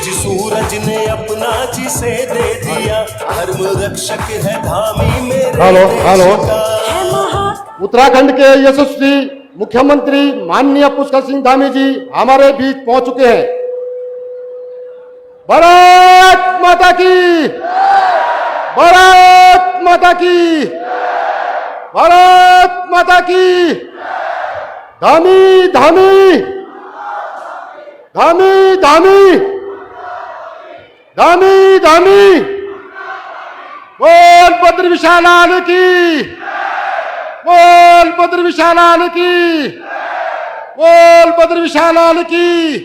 तेज सूरज ने अपना जिसे दे दिया, धर्म रक्षक है धामी मेरे हेलो हेलो देश का। उत्तराखंड के यशस्वी मुख्यमंत्री माननीय पुष्कर सिंह धामी जी हमारे बीच पहुंच चुके हैं। भारत माता की, भारत माता की, भारत माता की। धामी धामी धामी धामी धामी धामी। बोल बद्र विशालाल की, बोल बद्र विशालाल की, बोल बद्र विशालाल की।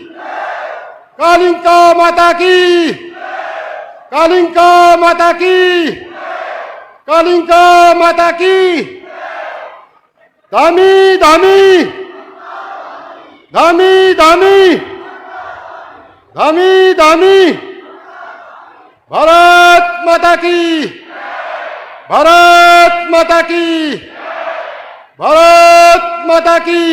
कालिंका माता की, कालिंका माता की, कालिंका माता की। धामी धामी धामी धामी धामी धामी। भारत माता की, भारत माता की, भारत माता की।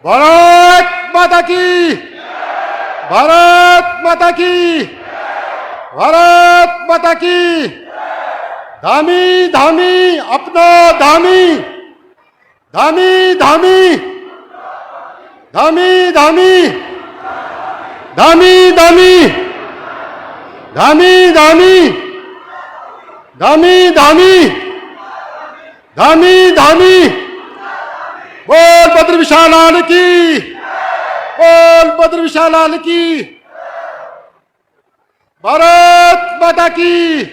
भारत माता की, भारत माता की, भारत माता की। धामी धामी अपना धामी, धामी धामी धामी धामी धामी धामी धामी धामी धामी धामी धामी धामी। बोल बद्र विशालाल की, बोल बद्र विशालाल की। भारत माता की,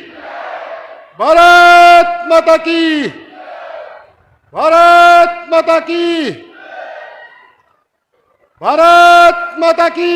भारत माता की, भारत माता की, भारत माता की।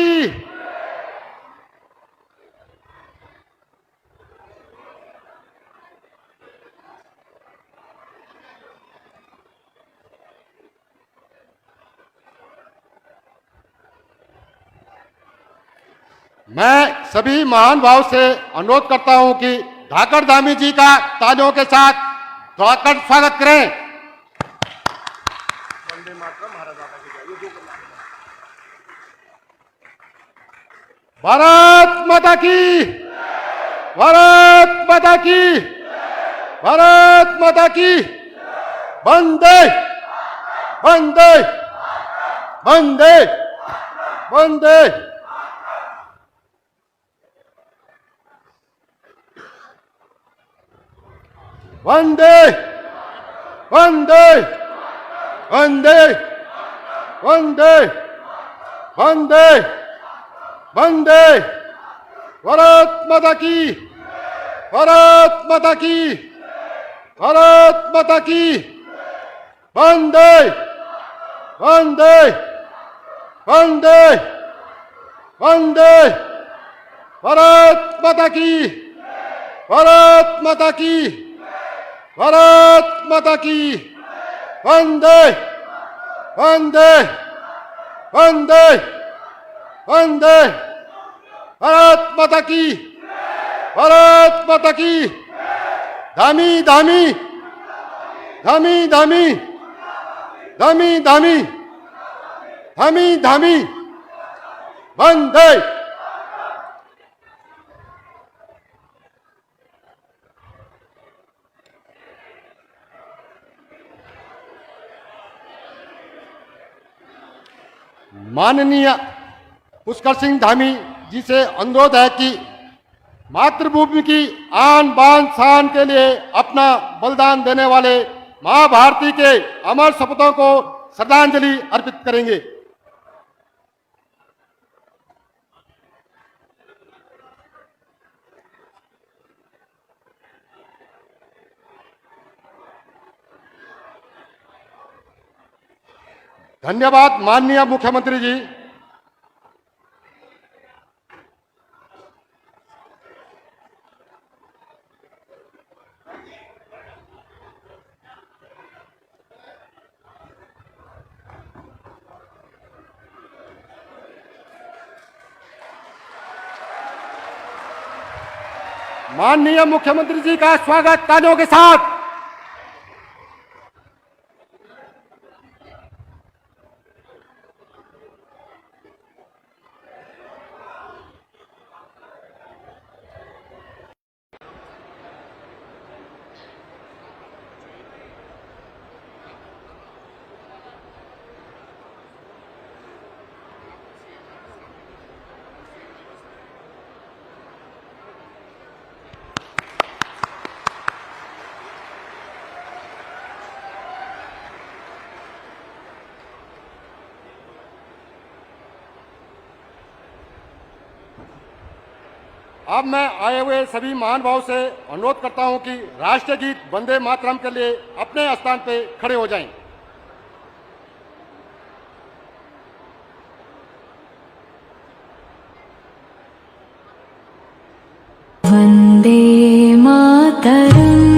मैं सभी महान भाव से अनुरोध करता हूं कि धाकड़ धामी जी का तालियों के साथ स्वागत करें। भारत माता की, भारत माता की, भारत माता की। वंदे वंदे वंदे वंदे। वंदे वंदे वंदे वंदे वंदे वंदे। भारत माता की, भारत माता की, भारत माता की। वंदे वंदे वंदे वंदे। भारत माता की, भारत माता की, भारत माता की। वंदे वंदे वंदे वंदे। भारत माता की, भारत माता की। धामी धामी धामी धामी धामी धामी धामी धामी। वंदे। माननीय पुष्कर सिंह धामी जी से अनुरोध है कि मातृभूमि की आन बान शान के लिए अपना बलिदान देने वाले मां भारती के अमर सपूतों को श्रद्धांजलि अर्पित करेंगे। धन्यवाद माननीय मुख्यमंत्री जी। माननीय मुख्यमंत्री जी का स्वागत तालियों के साथ। अब मैं आए हुए सभी महानुभावों से अनुरोध करता हूं कि राष्ट्रीय गीत वंदे मातरम के लिए अपने स्थान पे खड़े हो जाएं। वन्दे मातरम्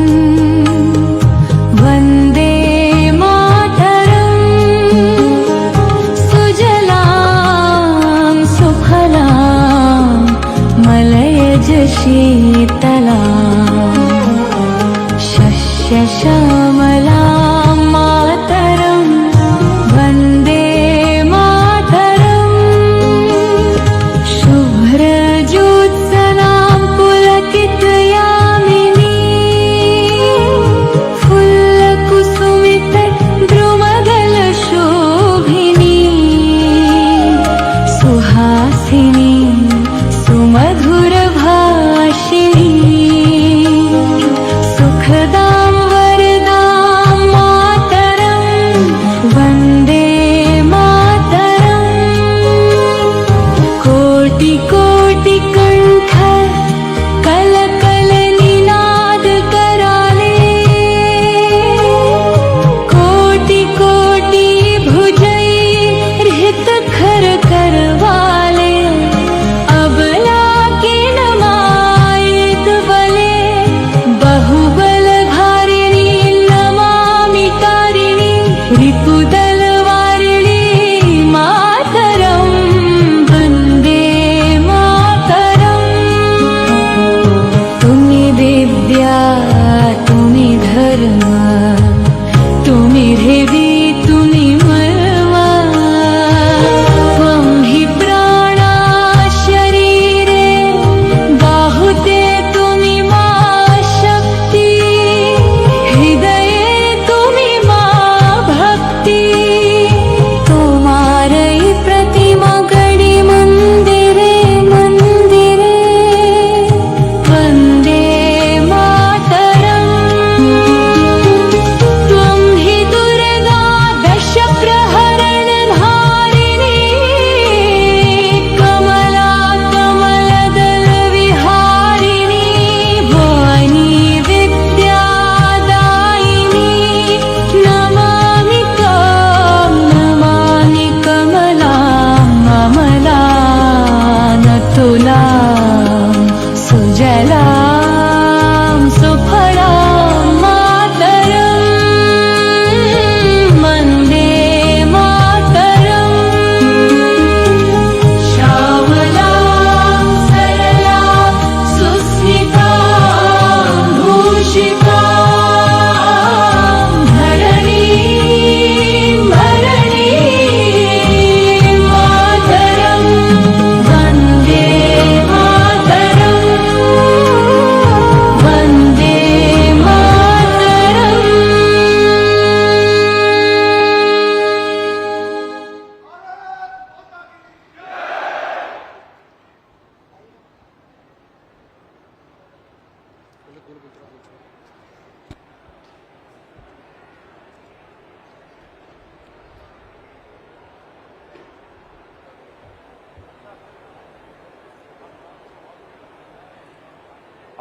वन्दे मातरम् सुजलां सुफलां मलयज शीतलां शस्यश्यामलां मातरं वन्दे मातरम् शुभ्रज्योत्सनां पुलकितयामिनी फुल्लकुसुमितद्रुमदलशोभिनी सुहासिनी सुमधुरभाषिणी सुखदां वरदां मातरं वन्दे मातरम् कोटि कोटि कंठ कल कल निनाद कराले कोटि कोटि भुजैर्हित खर करवाले अबला के नमायित बले बहुबल धारिणी नमामि तारिणी रिपुदल वारिणी मातरं वन्दे मातरम् तुम्ही विद्या तुम्ही धर्म तुम्ही देवी तुम्ही मर्म त्वं हि प्राणा शरीरे बाहुते तुम्ही मा शक्ति हृदये तुम्ही मा भक्ति तुम्हारी प्रतिमा गडी मंदिरे मंदिरे वन्दे मातरम् त्वं हि दुर्गा दश प्रहरणधारिणी कमला कमलदल विहारिणी भवानी विद्यादायिनी नमामि कमलां अमलां सुजलां सुफलां मातरं वन्दे मातरम् श्यामलां सरलां सुस्मितां भूषितां धरणीं भरणीं मातरं वन्दे मातरम् वन्दे मातरम्।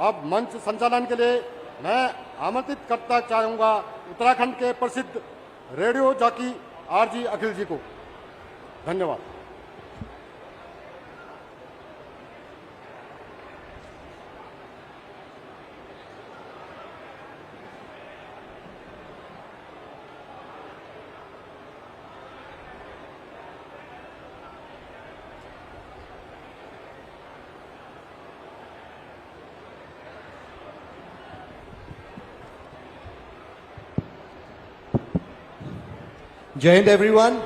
अब मंच संचालन के लिए मैं आमंत्रित करता चाहूंगा उत्तराखंड के प्रसिद्ध रेडियो जॉकी आरजी अखिल जी को धन्यवाद। Jai Hind everyone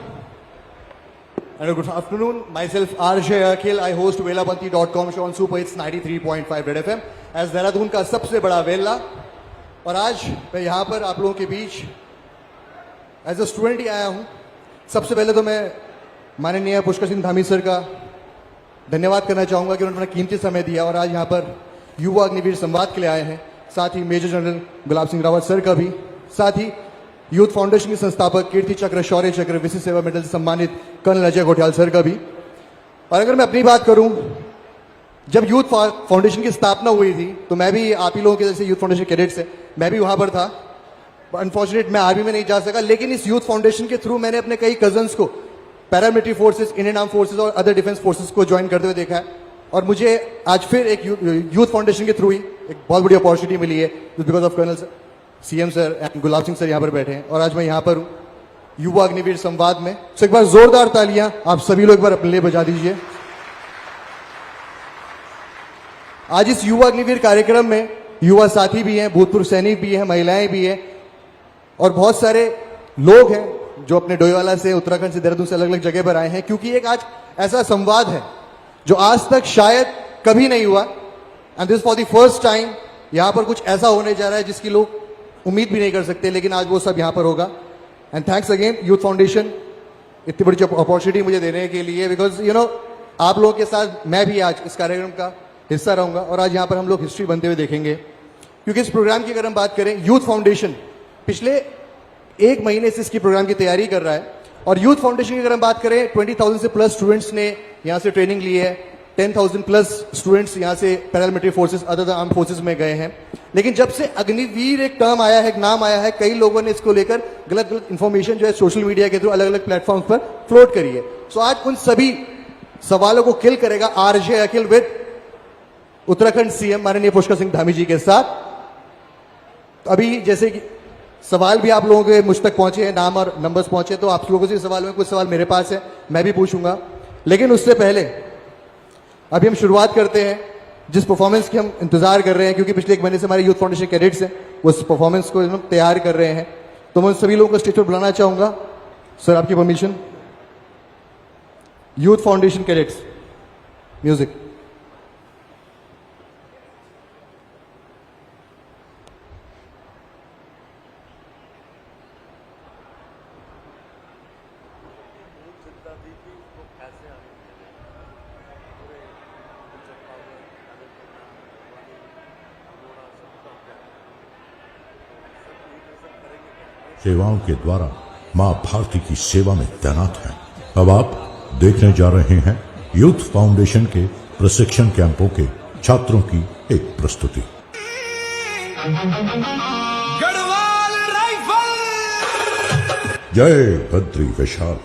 and good afternoon. Myself RJ Akhil. I host velabanti.com show on Super Hits 93.5 Red FM as Dehradun का सबसे बड़ा वेला। और आज मैं यहाँ पर आप लोगों के बीच एज अ स्टूडेंट ही आया हूँ। सबसे पहले तो मैं माननीय पुष्कर सिंह धामी सर का धन्यवाद करना चाहूँगा कि उन्होंने अपना कीमती समय दिया और आज यहाँ पर युवा अग्निवीर संवाद के लिए आए हैं। साथ ही major general Gulab Singh Rawat sir का भी, साथ ही यूथ फाउंडेशन के संस्थापक कीर्ति चक्र, शौर्य चक्र, विशिष्ट सेवा मेडल से सम्मानित कर्नल अजय घोटियाल सर का भी। और अगर मैं अपनी बात करूं, जब यूथ फाउंडेशन की स्थापना हुई थी तो मैं भी आप ही लोगों के जैसे यूथ फाउंडेशन कैडेट से मैं भी वहां पर था। अनफॉर्चुनेट मैं आर्मी में नहीं जा सका, लेकिन इस यूथ फाउंडेशन के थ्रू मैंने अपने कई कजन्स को paramilitary forces, Indian arm forces और अदर डिफेंस फोर्सेस को ज्वाइन करते हुए देखा है। और मुझे आज फिर एक यूथ फाउंडेशन के थ्रू ही एक बहुत बड़ी अपॉर्चुनिटी मिली है because of colonel CM sir and Gulab Singh sir यहाँ पर बैठे हैं और आज मैं यहाँ पर हूँ युवा अग्निवीर संवाद में। तो एक बार जोरदार तालियां आप सभी लोग एक बार अपने लिए बजा दीजिए। आज इस युवा अग्निवीर कार्यक्रम में युवा साथी भी हैं, भूतपूर्व सैनिक भी हैं, महिलाएं भी हैं और बहुत सारे लोग हैं जो अपने डोईवाला से, उत्तराखंड से, देहरादून से अलग अलग जगह पर आए हैं, क्योंकि एक आज ऐसा संवाद है जो आज तक शायद कभी नहीं हुआ and this for the first time. यहां पर कुछ ऐसा होने जा रहा है जिसकी लोग उम्मीद भी नहीं कर सकते, लेकिन आज वो सब यहां पर होगा। And thanks again youth foundation इतनी बड़ी अपॉर्चुनिटी मुझे देने के लिए, बिकॉज यू नो आप लोगों के साथ मैं भी आज इस कार्यक्रम का हिस्सा रहूंगा और आज यहां पर हम लोग हिस्ट्री बनते हुए देखेंगे। क्योंकि इस प्रोग्राम की अगर हम बात करें, यूथ फाउंडेशन पिछले 1 महीने से इसकी प्रोग्राम की तैयारी कर रहा है और यूथ फाउंडेशन की अगर हम बात करें 20,000 से प्लस स्टूडेंट्स ने यहां से ट्रेनिंग ली है, 10,000 प्लस स्टूडेंट्स यहां से paramilitary forces, other arm forces में गए हैं। लेकिन जब से अग्निवीर एक टर्म आया है, एक नाम आया है, कई लोगों ने इसको लेकर गलत गलत इंफॉर्मेशन जो है सोशल मीडिया के थ्रू अलग अलग प्लेटफॉर्म पर फ्लोट करी है। सो आज उन सभी सवालों को किल करेगा RJ Akhil with Uttarakhand CM माननीय पुष्कर सिंह धामी जी के साथ। तो अभी जैसे कि सवाल भी आप लोगों के मुझ तक पहुंचे हैं, नाम और नंबर्स पहुंचे, तो आप लोगों से सवाल में कुछ सवाल मेरे पास है, मैं भी पूछूंगा। लेकिन उससे पहले अभी हम शुरुआत करते हैं जिस परफॉर्मेंस की हम इंतजार कर रहे हैं, क्योंकि पिछले 1 महीने से हमारे यूथ फाउंडेशन कैडेट्स हैं वो उस परफॉर्मेंस को तैयार कर रहे हैं। तो मैं सभी लोगों को स्टेज पर बुलाना चाहूंगा। सर आपकी permission. Youth foundation cadets, music. सेवाओं के द्वारा मां भारती की सेवा में तैनात हैं। अब आप देखने जा रहे हैं यूथ फाउंडेशन के प्रशिक्षण कैंपों के छात्रों की एक प्रस्तुति। जय बद्री विशाल।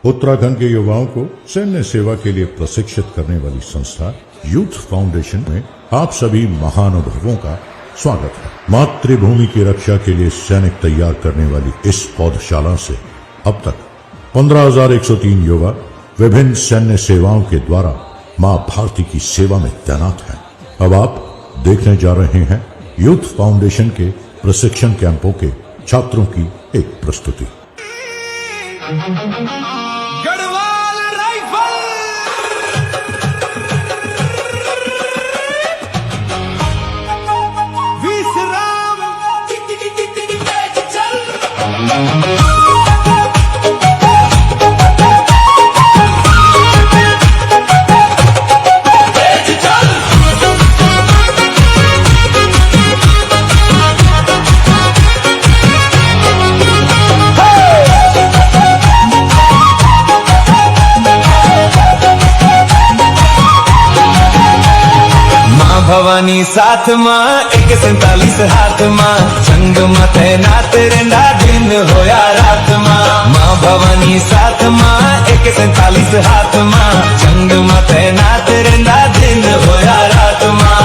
उत्तराखंड के युवाओं को सैन्य सेवा के लिए प्रशिक्षित करने वाली संस्था यूथ फाउंडेशन में आप सभी महानुभावों का स्वागत है। मातृभूमि की रक्षा के लिए सैनिक तैयार करने वाली इस पौधशाला से अब तक 15,103 युवा विभिन्न सैन्य सेवाओं के द्वारा मां भारती की सेवा में तैनात हैं। अब आप देखने जा रहे हैं यूथ फाउंडेशन के प्रशिक्षण कैंपों के छात्रों की एक प्रस्तुति। भवानी साथ मां 147 हाथ मां संग में तैनात रहंदा दिन होया रात मां भवानी साथ माँ 147 हाथ माँ जंग में तैनात रहंदा दिन होया रात माँ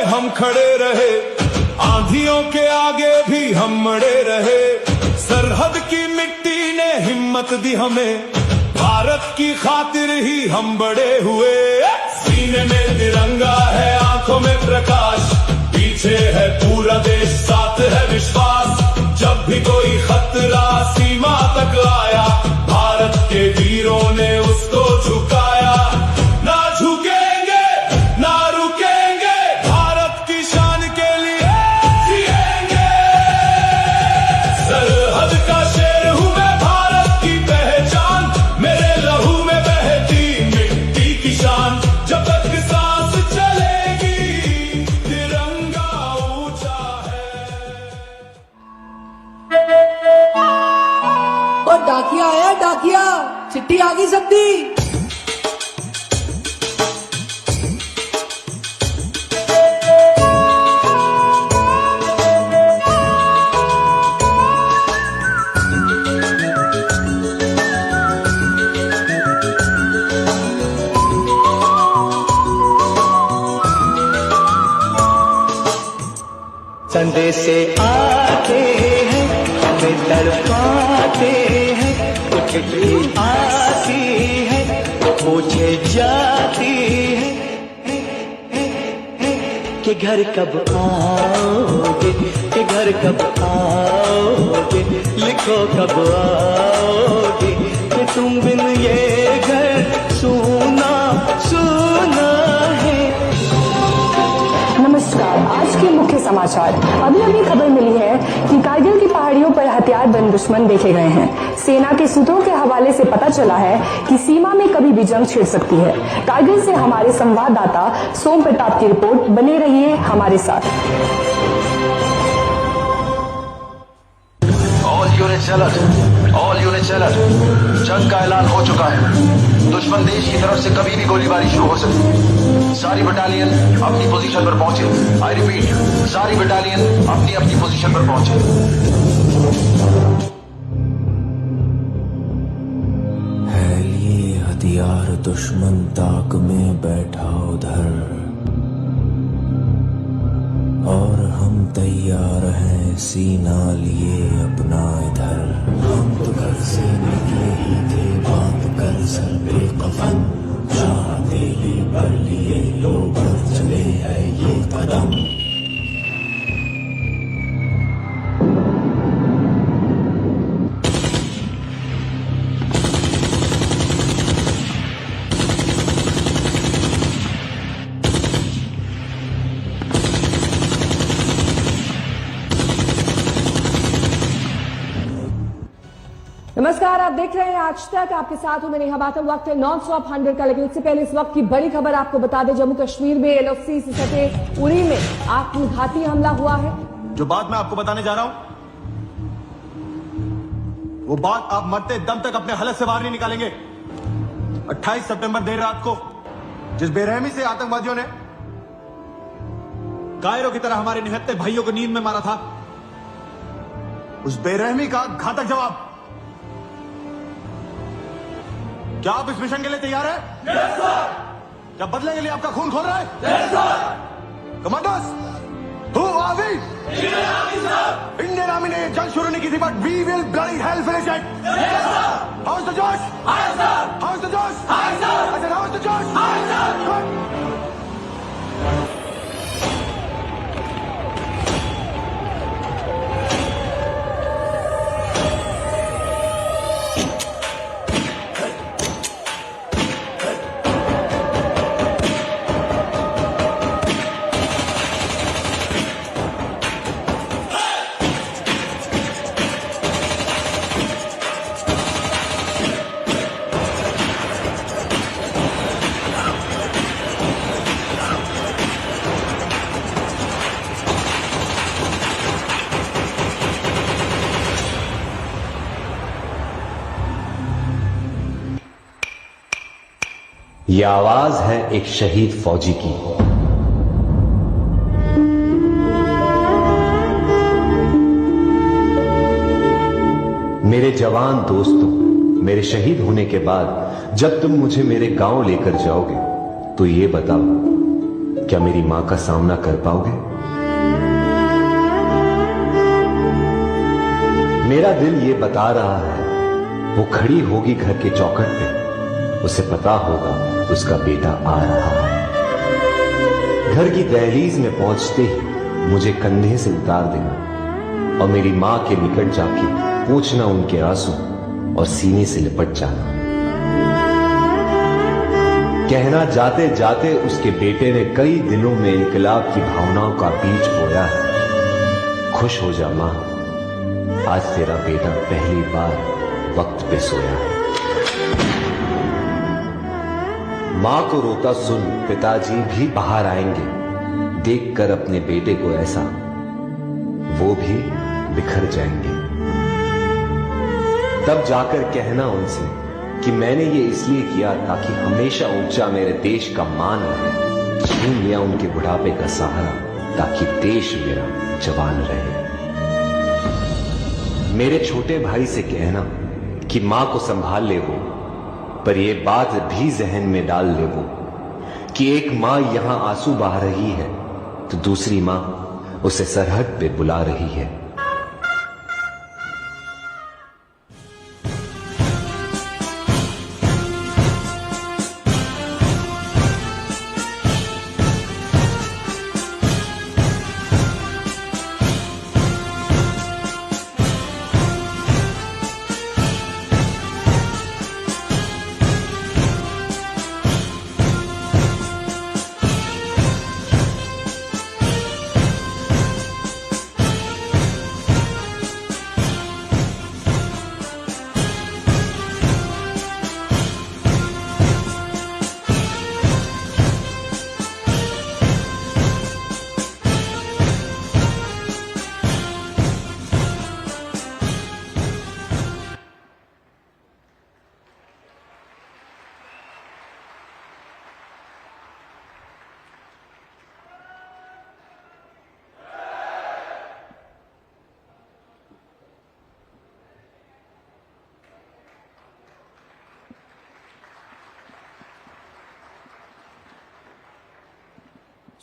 हम खड़े रहे आंधियों के आगे भी हम मड़े रहे सरहद की मिट्टी ने हिम्मत दी हमें भारत की खातिर ही हम बड़े हुए सीने में तिरंगा है आंखों में प्रकाश पीछे है पूरा देश साथ है विश्वास जब भी कोई खतरा सीमा तक आया भारत के वीरों ने उसको झुकाया ना झुकेंगे ना रुकेंगे भारत की शान के लिए जिएंगे सरहद का शेर हूं मैं भारत की पहचान मेरे लहू में बहती मिट्टी की शान जब तक सांस चलेगी तिरंगा ऊंचा है और डाकिया आया डाकिया चिट्ठी आ गई सबकी संदेशे आते हैं हमें तड़पाते हैं कुछ भी आती है पूछे जाती है कि घर कब आओगे कि घर कब आओगे लिखो कब आओगे कि तुम बिन ये घर सूना सूना है। नमस्कार, आज के मुख्य समाचार। अभी खबर मिली है कि कारगिल की पहाड़ियों पर हथियारबंद दुश्मन देखे गए हैं। सेना के सूत्रों के हवाले से पता चला है कि सीमा में कभी भी जंग छिड़ सकती है। कारगिल से हमारे संवाददाता सोम प्रताप की रिपोर्ट। बने रहिए हमारे साथ। All units alert. जंग का ऐलान हो चुका है। दुश्मन देश की तरफ से कभी भी गोलीबारी शुरू हो सकती है। सारी बटालियन अपनी पोजीशन पर पहुंचे। आई रिपीट, सारी बटालियन अपनी अपनी पोजीशन पर पहुंचे। है लिए हथियार दुश्मन ताक में बैठा उधर और हम तैयार हैं सीना लिए अपना इधर। हम तो घर से निकले ही थे बात कर सर पे कफन चाहते ही पर लिए लो बढ़ चले है ये कदम। नमस्कार, आप देख रहे हैं आज तक। आपके साथ हूं मैं नेहा बातम। वक्त है नॉन स्टॉप 100 का, लेकिन इससे पहले इस वक्त की बड़ी खबर आपको बता दें। जम्मू कश्मीर में एलओसी से सटे उरी में आत्मघाती हमला हुआ है। जो बात मैं आपको बताने जा रहा हूं वो बात आप मरते दम तक अपने हलक से बाहर नहीं निकालेंगे। 28 सितंबर देर रात को जिस बेरहमी से आतंकवादियों ने कायरों की तरह हमारे निहत्थे भाइयों को नींद में मारा था, उस बेरहमी का घातक जवाब। क्या आप इस मिशन के लिए तैयार हैं? Yes sir. क्या बदले के लिए आपका खून खोल रहा है? Yes sir. Commanders, who are we? Indian army ने जंग शुरू नहीं की थी, but we will bloody hell finish it. Yes sir. How is the josh? High sir. How is the josh? High sir. I said how is the josh? High sir. Good. ये आवाज है एक शहीद फौजी की। मेरे जवान दोस्तों, मेरे शहीद होने के बाद जब तुम मुझे मेरे गांव लेकर जाओगे तो ये बताओ, क्या मेरी मां का सामना कर पाओगे? मेरा दिल ये बता रहा है, वो खड़ी होगी घर के चौखट पे, उसे पता होगा उसका बेटा आ रहा है। घर की दहलीज में पहुंचते ही मुझे कंधे से उतार देना और मेरी मां के निकट जाके पूछना उनके आंसू और सीने से लिपट जाना। कहना जाते जाते उसके बेटे ने कई दिनों में इनकलाब की भावनाओं का बीज बोया है। खुश हो जा मां, आज तेरा बेटा पहली बार वक्त पे सोया है। मां को रोता सुन पिताजी भी बाहर आएंगे, देखकर अपने बेटे को ऐसा वो भी बिखर जाएंगे। तब जाकर कहना उनसे कि मैंने ये इसलिए किया ताकि हमेशा ऊंचा मेरे देश का मान रहे। छीन लिया उनके बुढ़ापे का सहारा ताकि देश मेरा जवान रहे। मेरे छोटे भाई से कहना कि मां को संभाल ले वो, पर ये बात भी जहन में डाल ले वो कि एक मां यहां आंसू बहा रही है तो दूसरी मां उसे सरहद पे बुला रही है।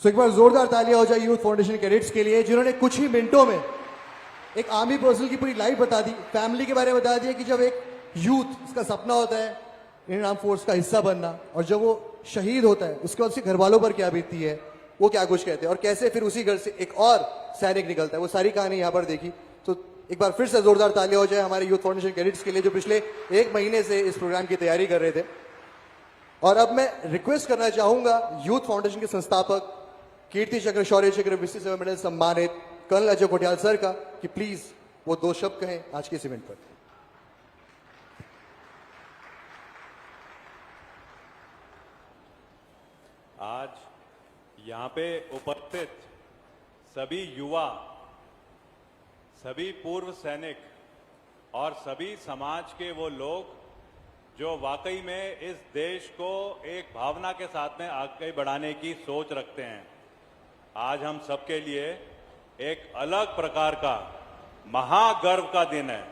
सो एक बार जोरदार तालियां हो जाए यूथ फाउंडेशन कैडेट्स के लिए, जिन्होंने कुछ ही मिनटों में एक आर्मी पर्सन की पूरी लाइफ बता दी, फैमिली के बारे में बता दिया कि जब एक यूथ, इसका सपना होता है इंडियन आर्म फोर्स का हिस्सा बनना, और जब वो शहीद होता है उसके बाद उसके घर वालों पर क्या बीतती है, वो क्या कुछ कहते हैं, और कैसे फिर उसी घर से एक और सैनिक निकलता है, वो सारी कहानी यहाँ पर देखी। तो एक बार फिर से जोरदार तालियां हो जाए हमारे यूथ फाउंडेशन कैडेट्स के लिए, जो पिछले 1 महीने से इस प्रोग्राम की तैयारी कर रहे थे। और अब मैं रिक्वेस्ट करना चाहूंगा यूथ फाउंडेशन के संस्थापक, कीर्ति चक्र, शौर्य चक्र, विशिष्ट सेवा मेडल सम्मानित कर्नल अजय कोटियाल सर का, कि प्लीज वो 2 शब्द कहें आज के इस इवेंट पर। आज यहाँ पे उपस्थित सभी युवा, सभी पूर्व सैनिक और सभी समाज के वो लोग जो वाकई में इस देश को एक भावना के साथ में आगे बढ़ाने की सोच रखते हैं, आज हम सबके लिए एक अलग प्रकार का महागर्व का दिन है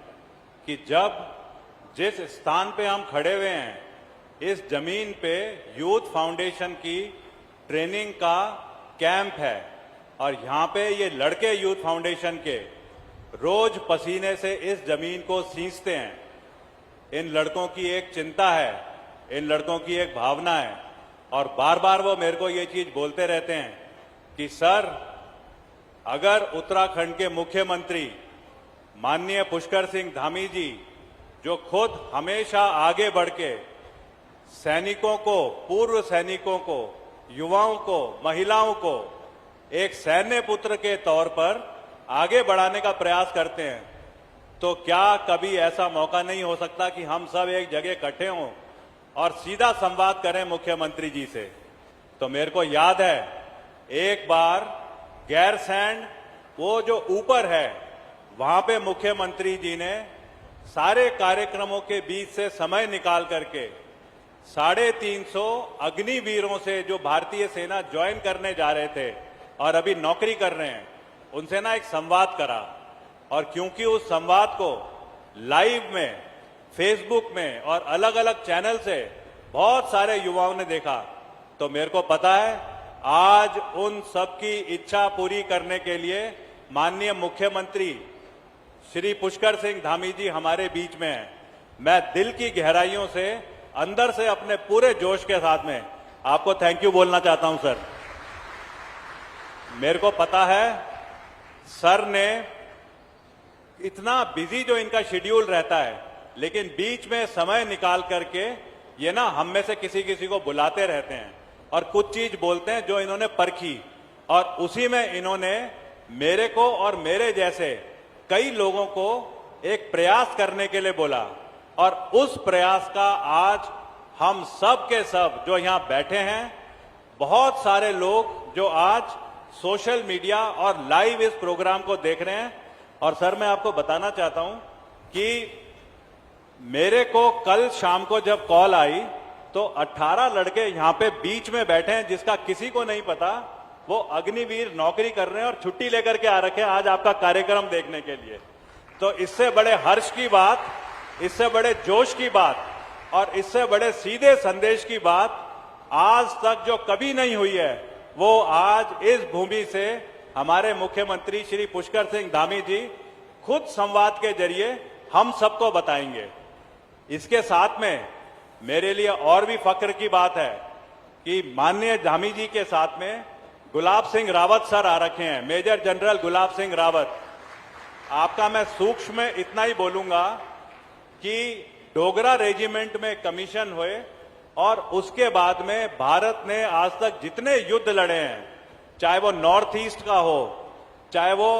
कि जब जिस स्थान पे हम खड़े हुए हैं, इस जमीन पे यूथ फाउंडेशन की ट्रेनिंग का कैंप है और यहाँ पे ये लड़के यूथ फाउंडेशन के रोज पसीने से इस जमीन को सींचते हैं। इन लड़कों की एक चिंता है, इन लड़कों की एक भावना है और बार बार वो मेरे को ये चीज बोलते रहते हैं कि सर, अगर उत्तराखंड के मुख्यमंत्री माननीय पुष्कर सिंह धामी जी, जो खुद हमेशा आगे बढ़ के सैनिकों को, पूर्व सैनिकों को, युवाओं को, महिलाओं को एक सैन्य पुत्र के तौर पर आगे बढ़ाने का प्रयास करते हैं, तो क्या कभी ऐसा मौका नहीं हो सकता कि हम सब एक जगह इकट्ठे हों और सीधा संवाद करें मुख्यमंत्री जी से? तो मेरे को याद है एक बार गैरसैंण, वो जो ऊपर है, वहां पे मुख्यमंत्री जी ने सारे कार्यक्रमों के बीच से समय निकाल करके 350 अग्निवीरों से जो भारतीय सेना ज्वाइन करने जा रहे थे और अभी नौकरी कर रहे हैं, उनसे ना एक संवाद करा। और क्योंकि उस संवाद को लाइव में, फेसबुक में और अलग अलग चैनल से बहुत सारे युवाओं ने देखा, तो मेरे को पता है आज उन सबकी इच्छा पूरी करने के लिए माननीय मुख्यमंत्री श्री पुष्कर सिंह धामी जी हमारे बीच में हैं। मैं दिल की गहराइयों से, अंदर से, अपने पूरे जोश के साथ में आपको थैंक यू बोलना चाहता हूं सर। मेरे को पता है सर ने इतना बिजी जो इनका शेड्यूल रहता है, लेकिन बीच में समय निकाल करके ये ना हम में से किसी किसी को बुलाते रहते हैं और कुछ चीज बोलते हैं जो इन्होंने परखी, और उसी में इन्होंने मेरे को और मेरे जैसे कई लोगों को एक प्रयास करने के लिए बोला। और उस प्रयास का आज हम सब के सब जो यहां बैठे हैं, बहुत सारे लोग जो आज सोशल मीडिया और लाइव इस प्रोग्राम को देख रहे हैं। और सर, मैं आपको बताना चाहता हूं कि मेरे को कल शाम को जब कॉल आई तो 18 लड़के यहां पे बीच में बैठे हैं, जिसका किसी को नहीं पता वो अग्निवीर नौकरी कर रहे हैं और छुट्टी लेकर के आ रखे हैं आज आपका कार्यक्रम देखने के लिए। तो इससे बड़े हर्ष की बात, इससे बड़े जोश की बात और इससे बड़े सीधे संदेश की बात आज तक जो कभी नहीं हुई है, वो आज इस भूमि से हमारे मुख्यमंत्री श्री पुष्कर सिंह धामी जी खुद संवाद के जरिए हम सबको बताएंगे। इसके साथ में मेरे लिए और भी फक्र की बात है कि माननीय धामी जी के साथ में गुलाब सिंह रावत सर आ रखे हैं, मेजर जनरल गुलाब सिंह रावत। आपका मैं सूक्ष्म में इतना ही बोलूंगा कि डोगरा रेजिमेंट में कमीशन हुए और उसके बाद में भारत ने आज तक जितने युद्ध लड़े हैं, चाहे वो नॉर्थ ईस्ट का हो, चाहे वो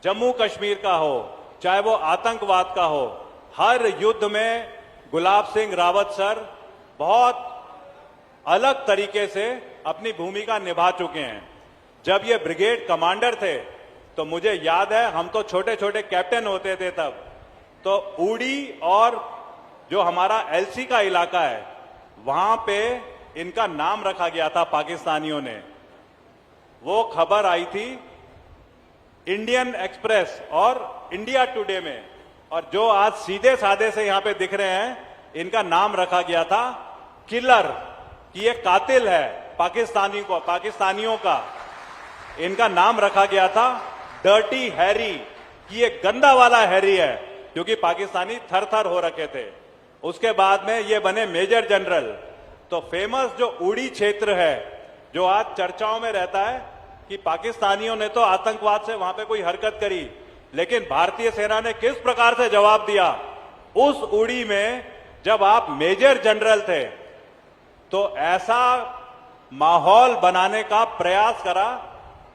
जम्मू कश्मीर का हो, चाहे वो आतंकवाद का हो, हर युद्ध में गुलाब सिंह रावत सर बहुत अलग तरीके से अपनी भूमिका निभा चुके हैं। जब ये ब्रिगेड कमांडर थे तो मुझे याद है, हम तो छोटे छोटे कैप्टन होते थे तब, तो उड़ी और जो हमारा एलसी का इलाका है वहां पे इनका नाम रखा गया था पाकिस्तानियों ने। वो खबर आई थी इंडियन एक्सप्रेस और इंडिया टुडे में, और जो आज सीधे साधे से यहां पे दिख रहे हैं, इनका नाम रखा गया था किलर, कि ये कातिल है पाकिस्तानियों का। इनका नाम रखा गया था डर्टी हैरी, कि ये गंदा वाला हैरी है, क्योंकि पाकिस्तानी थर थर हो रखे थे। उसके बाद में ये बने मेजर जनरल। तो फेमस जो उड़ी क्षेत्र है, जो आज चर्चाओं में रहता है कि पाकिस्तानियों ने तो आतंकवाद से वहां पे कोई हरकत करी, लेकिन भारतीय सेना ने किस प्रकार से जवाब दिया। उस उड़ी में जब आप मेजर जनरल थे तो ऐसा माहौल बनाने का प्रयास करा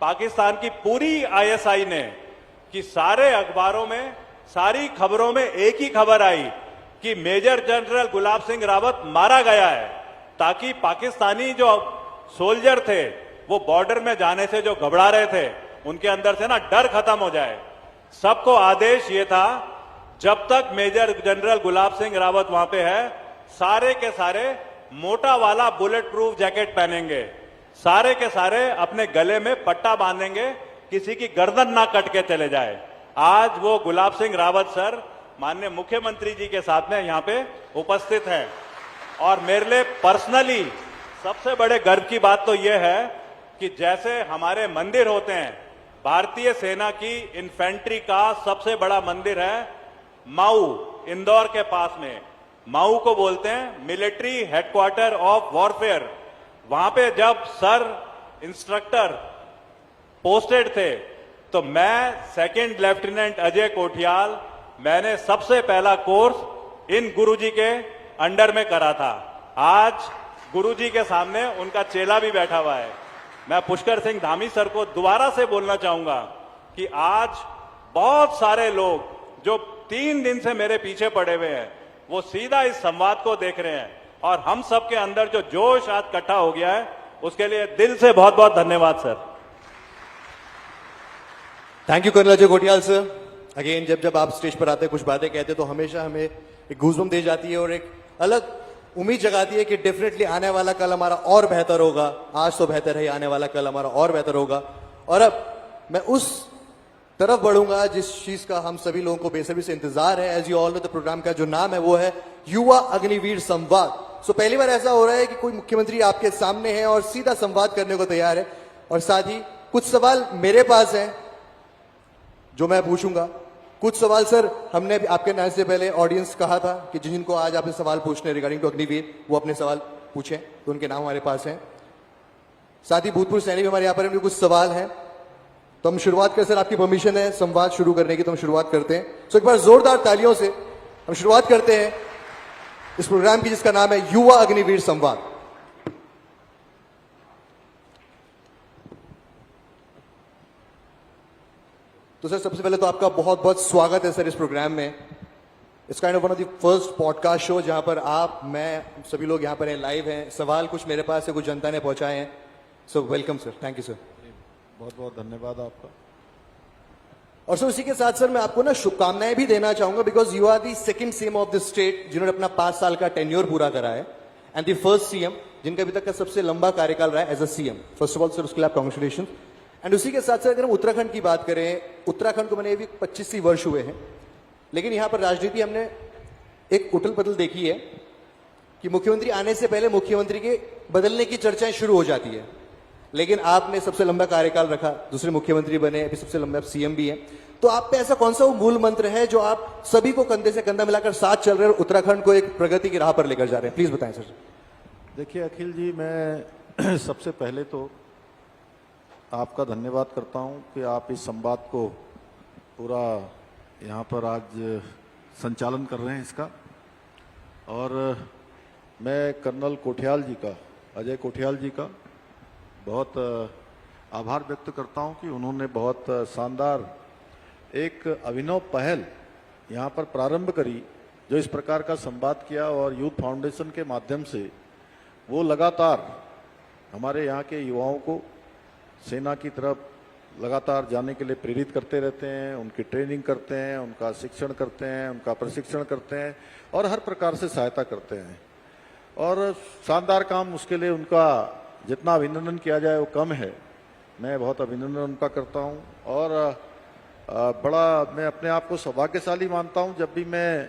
पाकिस्तान की पूरी आईएसआई ने कि सारे अखबारों में, सारी खबरों में एक ही खबर आई कि मेजर जनरल गुलाब सिंह रावत मारा गया है, ताकि पाकिस्तानी जो सोल्जर थे वो बॉर्डर में जाने से जो घबरा रहे थे, उनके अंदर से ना डर खत्म हो जाए। सबको आदेश ये था, जब तक मेजर जनरल गुलाब सिंह रावत वहां पे है, सारे के सारे मोटा वाला बुलेट प्रूफ जैकेट पहनेंगे, सारे के सारे अपने गले में पट्टा बांधेंगे, किसी की गर्दन ना कट के चले जाए। आज वो गुलाब सिंह रावत सर माननीय मुख्यमंत्री जी के साथ में यहाँ पे उपस्थित हैं। और मेरे लिए पर्सनली सबसे बड़े गर्व की बात तो यह है कि जैसे हमारे मंदिर होते हैं, भारतीय सेना की इन्फेंट्री का सबसे बड़ा मंदिर है माऊ, इंदौर के पास में। माऊ को बोलते हैं मिलिट्री हेडक्वार्टर ऑफ वॉरफेयर। वहां पे जब सर इंस्ट्रक्टर पोस्टेड थे तो मैं सेकंड लेफ्टिनेंट अजय कोठियाल, मैंने सबसे पहला कोर्स इन गुरुजी के अंडर में करा था। आज गुरुजी के सामने उनका चेला भी बैठा हुआ है। मैं पुष्कर सिंह धामी सर को दोबारा से बोलना चाहूंगा कि आज बहुत सारे लोग जो 3 दिन से मेरे पीछे पड़े हुए हैं, वो सीधा इस संवाद को देख रहे हैं और हम सबके अंदर जो जोश आज इकट्ठा हो गया है, उसके लिए दिल से बहुत बहुत धन्यवाद sir. Thank you colonel Ajay Kothiyal sir. Again जब आप स्टेज पर आते हैं, कुछ बातें कहते हैं, तो हमेशा हमें एक गूज़बम्प दे जाती है और एक अलग उम्मीद जगाती है कि डेफिनेटली आने वाला कल हमारा और बेहतर होगा। आज तो बेहतर है, आने वाला कल हमारा और बेहतर होगा। और अब मैं उस तरफ बढ़ूंगा जिस चीज का हम सभी लोगों को बेसब्री से इंतजार है। As you all know, the programme का जो नाम है वो है युवा अग्निवीर संवाद। सो पहली बार ऐसा हो रहा है कि कोई मुख्यमंत्री आपके सामने है और सीधा संवाद करने को तैयार है। और साथ ही कुछ सवाल मेरे पास हैं जो मैं पूछूंगा। कुछ सवाल सर हमने आपके नाम से पहले ऑडियंस कहा था कि जिनको आज आपसे सवाल पूछने रिगार्डिंग टू अग्निवीर, वो अपने सवाल पूछें, तो उनके नाम हमारे पास हैं। साथ ही भूतपूर्व सैनिक हमारे यहाँ पर उनके कुछ सवाल हैं, तो हम शुरुआत करें सर, आपकी परमिशन है संवाद शुरू करने की, तो हम शुरुआत करते हैं। सो एक बार जोरदार तालियों से हम शुरुआत करते हैं इस प्रोग्राम की जिसका नाम है युवा अग्निवीर संवाद। तो सर सबसे पहले तो आपका बहुत बहुत स्वागत है सर इस प्रोग्राम में। It's kind of one of the first podcast show जहां पर आप, मैं, सभी लोग यहां पर हैं, लाइव हैं। सवाल कुछ मेरे पास है, कुछ जनता ने पहुंचाए हैं। So welcome sir, thank you sir. बहुत बहुत धन्यवाद आपका। और सर इसी के साथ सर मैं आपको ना शुभकामनाएं भी देना चाहूंगा, because you are the second CM of the state जिन्होंने अपना 5 साल का टेन्योर पूरा करा है, एंड द फर्स्ट सीएम जिनका अभी तक का सबसे लंबा कार्यकाल रहा है as a CM. First of all sir उसके लिए आप कांग्रेचुलेशन। एंड उसी के साथ साथ अगर हम उत्तराखंड की बात करें, उत्तराखंड को मैंने अभी 25 वर्ष हुए हैं, लेकिन यहां पर राजनीति हमने एक उथल पुथल देखी है कि मुख्यमंत्री आने से पहले मुख्यमंत्री के बदलने की चर्चाएं शुरू हो जाती है। लेकिन आपने सबसे लंबा कार्यकाल रखा, दूसरे मुख्यमंत्री बने, अभी सबसे लंबा सीएम भी है। तो आप पे ऐसा कौन सा वो मूल मंत्र है जो आप सभी को कंधे से कंधा मिलाकर साथ चल रहे हैं और उत्तराखंड को एक प्रगति की राह पर लेकर जा रहे हैं? प्लीज बताएं सर। देखिए अखिल जी, मैं सबसे पहले तो आपका धन्यवाद करता हूं कि आप इस संवाद को पूरा यहाँ पर आज संचालन कर रहे हैं इसका। और मैं कर्नल कोठियाल जी का, अजय कोठियाल जी का बहुत आभार व्यक्त करता हूं कि उन्होंने बहुत शानदार एक अभिनव पहल यहाँ पर प्रारंभ करी, जो इस प्रकार का संवाद किया। और यूथ फाउंडेशन के माध्यम से वो लगातार हमारे यहाँ के युवाओं को सेना की तरफ लगातार जाने के लिए प्रेरित करते रहते हैं, उनकी ट्रेनिंग करते हैं, उनका शिक्षण करते हैं, उनका प्रशिक्षण करते हैं और हर प्रकार से सहायता करते हैं। और शानदार काम, उसके लिए उनका जितना अभिनंदन किया जाए वो कम है। मैं बहुत अभिनंदन उनका करता हूं। और बड़ा मैं अपने आप को सौभाग्यशाली मानता हूं जब भी मैं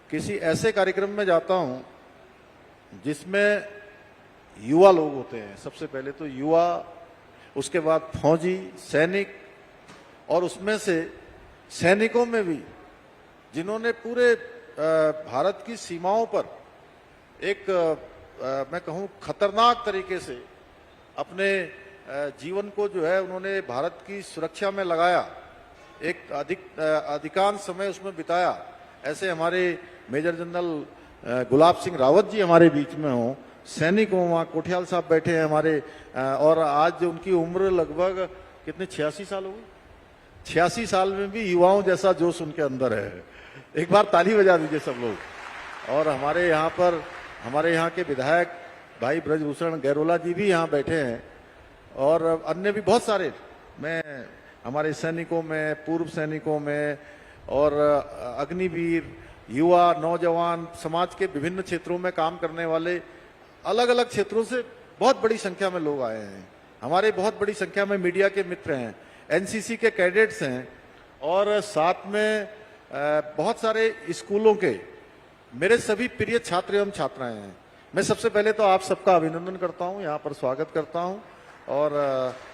किसी ऐसे कार्यक्रम में जाता हूं जिसमें युवा लोग होते हैं। सबसे पहले तो युवा, उसके बाद फौजी, सैनिक, और उसमें से सैनिकों में भी जिन्होंने पूरे भारत की सीमाओं पर एक मैं कहूं खतरनाक तरीके से अपने जीवन को जो है उन्होंने भारत की सुरक्षा में लगाया, एक अधिकांश समय उसमें बिताया। ऐसे हमारे मेजर जनरल गुलाब सिंह रावत जी हमारे बीच में हों, सैनिक हों, वहाँ कोठियाल साहब बैठे हैं हमारे, और आज उनकी उम्र लगभग कितने 86 साल हो गई। 86 साल में भी युवाओं जैसा जोश उनके अंदर है। एक बार ताली बजा दीजिए सब लोग। और हमारे यहाँ पर हमारे यहाँ के विधायक भाई ब्रजभूषण गैरोला जी भी यहाँ बैठे हैं, और अन्य भी बहुत सारे, मैं हमारे सैनिकों में, पूर्व सैनिकों में, और अग्निवीर, युवा, नौजवान, समाज के विभिन्न क्षेत्रों में काम करने वाले अलग अलग क्षेत्रों से बहुत बड़ी संख्या में लोग आए हैं। हमारे बहुत बड़ी संख्या में मीडिया के मित्र हैं, एनसीसी के कैडेट्स हैं, और साथ में बहुत सारे स्कूलों के मेरे सभी प्रिय छात्र एवं छात्राएं हैं। मैं सबसे पहले तो आप सबका अभिनंदन करता हूं, यहाँ पर स्वागत करता हूं और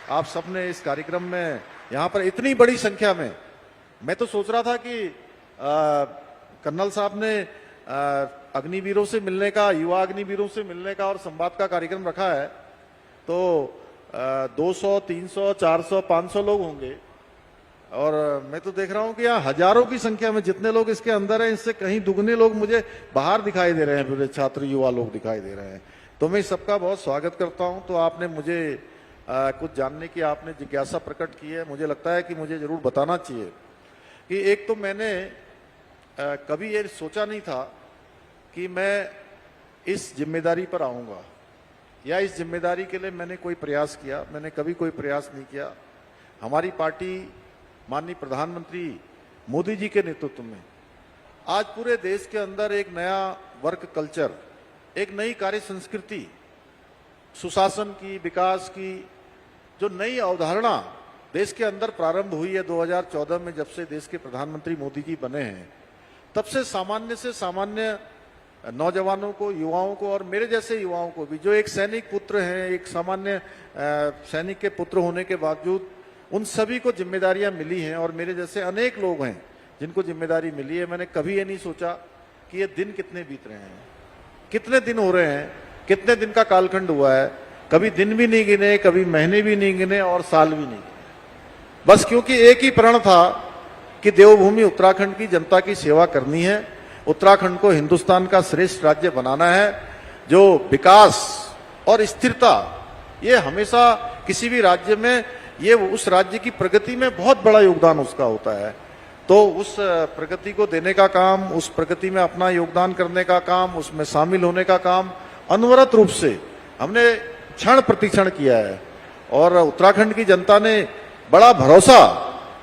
आप सबने इस कार्यक्रम में यहाँ पर इतनी बड़ी संख्या में, मैं तो सोच रहा था कि कर्नल साहब ने अग्निवीरों से मिलने का, युवा अग्निवीरों से मिलने का और संवाद का कार्यक्रम रखा है तो 200, 300, 400, 500 लोग होंगे और मैं तो देख रहा हूं कि यहाँ हजारों की संख्या में जितने लोग इसके अंदर हैं, इससे कहीं दुगने लोग मुझे बाहर दिखाई दे रहे हैं, पूरे छात्र युवा लोग दिखाई दे रहे हैं। तो मैं सबका बहुत स्वागत करता हूं। तो आपने मुझे कुछ जानने की आपने जिज्ञासा प्रकट की है, मुझे लगता है कि मुझे जरूर बताना चाहिए कि एक तो मैंने कभी ये सोचा नहीं था कि मैं इस जिम्मेदारी पर आऊंगा या इस जिम्मेदारी के लिए मैंने कोई प्रयास किया। मैंने कभी कोई प्रयास नहीं किया। हमारी पार्टी माननीय प्रधानमंत्री मोदी जी के नेतृत्व में आज पूरे देश के अंदर एक नया वर्क कल्चर, एक नई कार्य संस्कृति, सुशासन की, विकास की जो नई अवधारणा देश के अंदर प्रारंभ हुई है 2014 में, जब से देश के प्रधानमंत्री मोदी जी बने हैं, तब से सामान्य नौजवानों को, युवाओं को और मेरे जैसे युवाओं को भी, जो एक सैनिक पुत्र हैं, एक सामान्य सैनिक के पुत्र होने के बावजूद उन सभी को जिम्मेदारियां मिली हैं और मेरे जैसे अनेक लोग हैं जिनको जिम्मेदारी मिली है। मैंने कभी ये नहीं सोचा कि ये दिन कितने बीत रहे हैं, कितने दिन हो रहे हैं, कितने दिन का कालखंड हुआ है। कभी दिन भी नहीं गिने, कभी महीने भी नहीं गिने और साल भी नहीं गिने, बस क्योंकि एक ही प्रण था कि देवभूमि उत्तराखंड की जनता की सेवा करनी है, उत्तराखंड को हिंदुस्तान का श्रेष्ठ राज्य बनाना है, जो विकास और स्थिरता, ये हमेशा किसी भी राज्य में, ये उस राज्य की प्रगति में बहुत बड़ा योगदान उसका होता है। तो उस प्रगति को देने का काम, उस प्रगति में अपना योगदान करने का काम, उसमें शामिल होने का काम अनवरत रूप से हमने क्षण प्रतिक्षण किया है और उत्तराखंड की जनता ने बड़ा भरोसा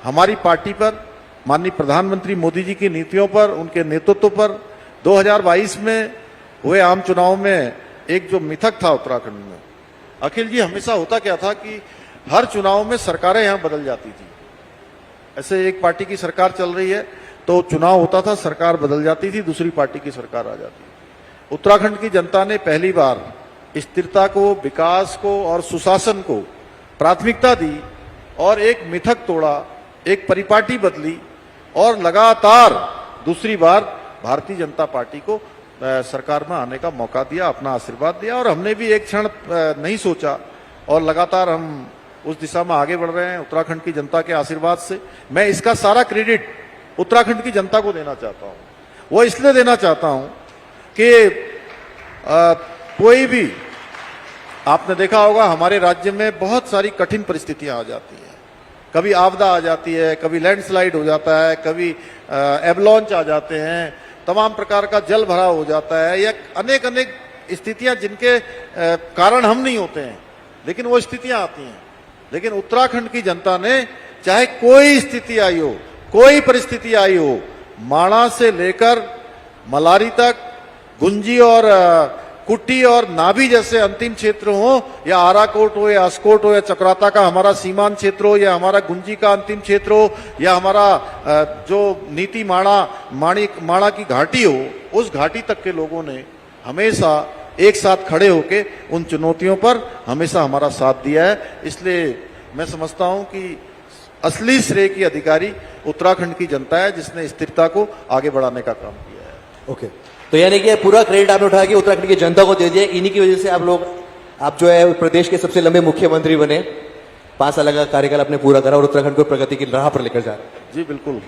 हमारी पार्टी पर, माननीय प्रधानमंत्री मोदी जी की नीतियों पर, उनके नेतृत्व पर। 2022 में हुए आम चुनाव में एक जो मिथक था उत्तराखंड में, अखिल जी, हमेशा होता क्या था कि हर चुनाव में सरकारें यहां बदल जाती थी। ऐसे एक पार्टी की सरकार चल रही है तो चुनाव होता था, सरकार बदल जाती थी, दूसरी पार्टी की सरकार आ जाती। उत्तराखंड की जनता ने पहली बार स्थिरता को, विकास को और सुशासन को प्राथमिकता दी और एक मिथक तोड़ा, एक परिपाटी बदली और लगातार दूसरी बार भारतीय जनता पार्टी को सरकार में आने का मौका दिया, अपना आशीर्वाद दिया और हमने भी एक क्षण नहीं सोचा और लगातार हम उस दिशा में आगे बढ़ रहे हैं उत्तराखंड की जनता के आशीर्वाद से। मैं इसका सारा क्रेडिट उत्तराखंड की जनता को देना चाहता हूं। वो इसलिए देना चाहता हूं कि कोई भी, आपने देखा होगा हमारे राज्य में बहुत सारी कठिन परिस्थितियां आ जाती हैं, कभी आपदा आ जाती है, कभी लैंडस्लाइड हो जाता है, कभी एवलॉन्च आ जाते हैं, तमाम प्रकार का जल भराव हो जाता है, या अनेक स्थितियां जिनके कारण हम नहीं होते हैं, लेकिन वो स्थितियां आती हैं। लेकिन उत्तराखंड की जनता ने, चाहे कोई स्थिति आई हो, कोई परिस्थिति आई हो, माणा से लेकर मलारी तक, गुंजी और कुट्टी और नाभी जैसे अंतिम क्षेत्र हो, या आराकोट हो, या अस्कोट हो, या चक्राता का हमारा सीमांत क्षेत्र हो, या हमारा गुंजी का अंतिम क्षेत्र हो, या हमारा जो नीति माणा की घाटी हो, उस घाटी तक के लोगों ने हमेशा एक साथ खड़े होके उन चुनौतियों पर हमेशा हमारा साथ दिया है। इसलिए मैं समझता हूं कि असली श्रेय की अधिकारी उत्तराखंड की जनता है, जिसने स्थिरता को आगे बढ़ाने का काम किया है। ओके, तो यानी कि पूरा क्रेडिट आपने उठा के उत्तराखंड की जनता को दे दिया। इन्हीं की वजह से आप जो है प्रदेश के सबसे लंबे मुख्यमंत्री बने, 5 साल का कार्यकाल आपने पूरा करा और उत्तराखंड को प्रगति की राह पर लेकर जा रहे हैं। जी बिल्कुल।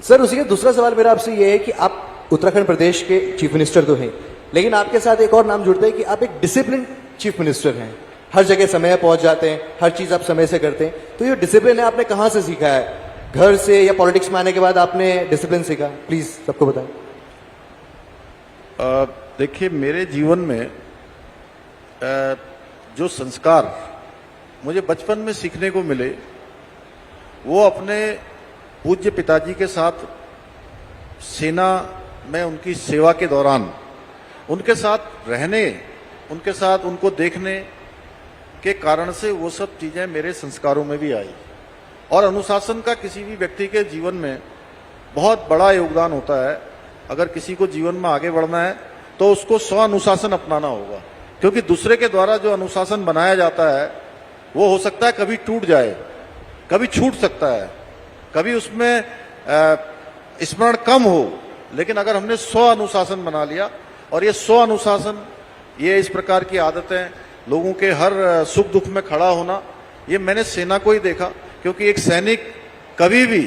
सर, उसी का दूसरा सवाल मेरा आपसे ये है कि आप उत्तराखंड प्रदेश के चीफ मिनिस्टर तो हैं, लेकिन आपके साथ एक और नाम जुड़ता है कि आप एक डिसिप्लिन चीफ मिनिस्टर हैं। हर जगह समय पहुंच जाते हैं, हर चीज आप समय से करते हैं। तो ये डिसिप्लिन है, आपने कहां से सीखा है? घर से या पॉलिटिक्स में आने के बाद आपने डिसिप्लिन सीखा? प्लीज सबको बताएं। देखिए, मेरे जीवन में जो संस्कार मुझे बचपन में सीखने को मिले, वो अपने पूज्य पिताजी के साथ सेना में उनकी सेवा के दौरान उनके साथ रहने, उनके साथ उनको देखने के कारण से वो सब चीजें मेरे संस्कारों में भी आई। और अनुशासन का किसी भी व्यक्ति के जीवन में बहुत बड़ा योगदान होता है। अगर किसी को जीवन में आगे बढ़ना है तो उसको स्व अनुशासन अपनाना होगा, क्योंकि दूसरे के द्वारा जो अनुशासन बनाया जाता है वो हो सकता है कभी टूट जाए, कभी छूट सकता है, कभी उसमें स्मरण कम हो। लेकिन अगर हमने स्व अनुशासन बना लिया, और ये स्व अनुशासन, ये इस प्रकार की आदतें, लोगों के हर सुख दुख में खड़ा होना, ये मैंने सेना को ही देखा। क्योंकि एक सैनिक कभी भी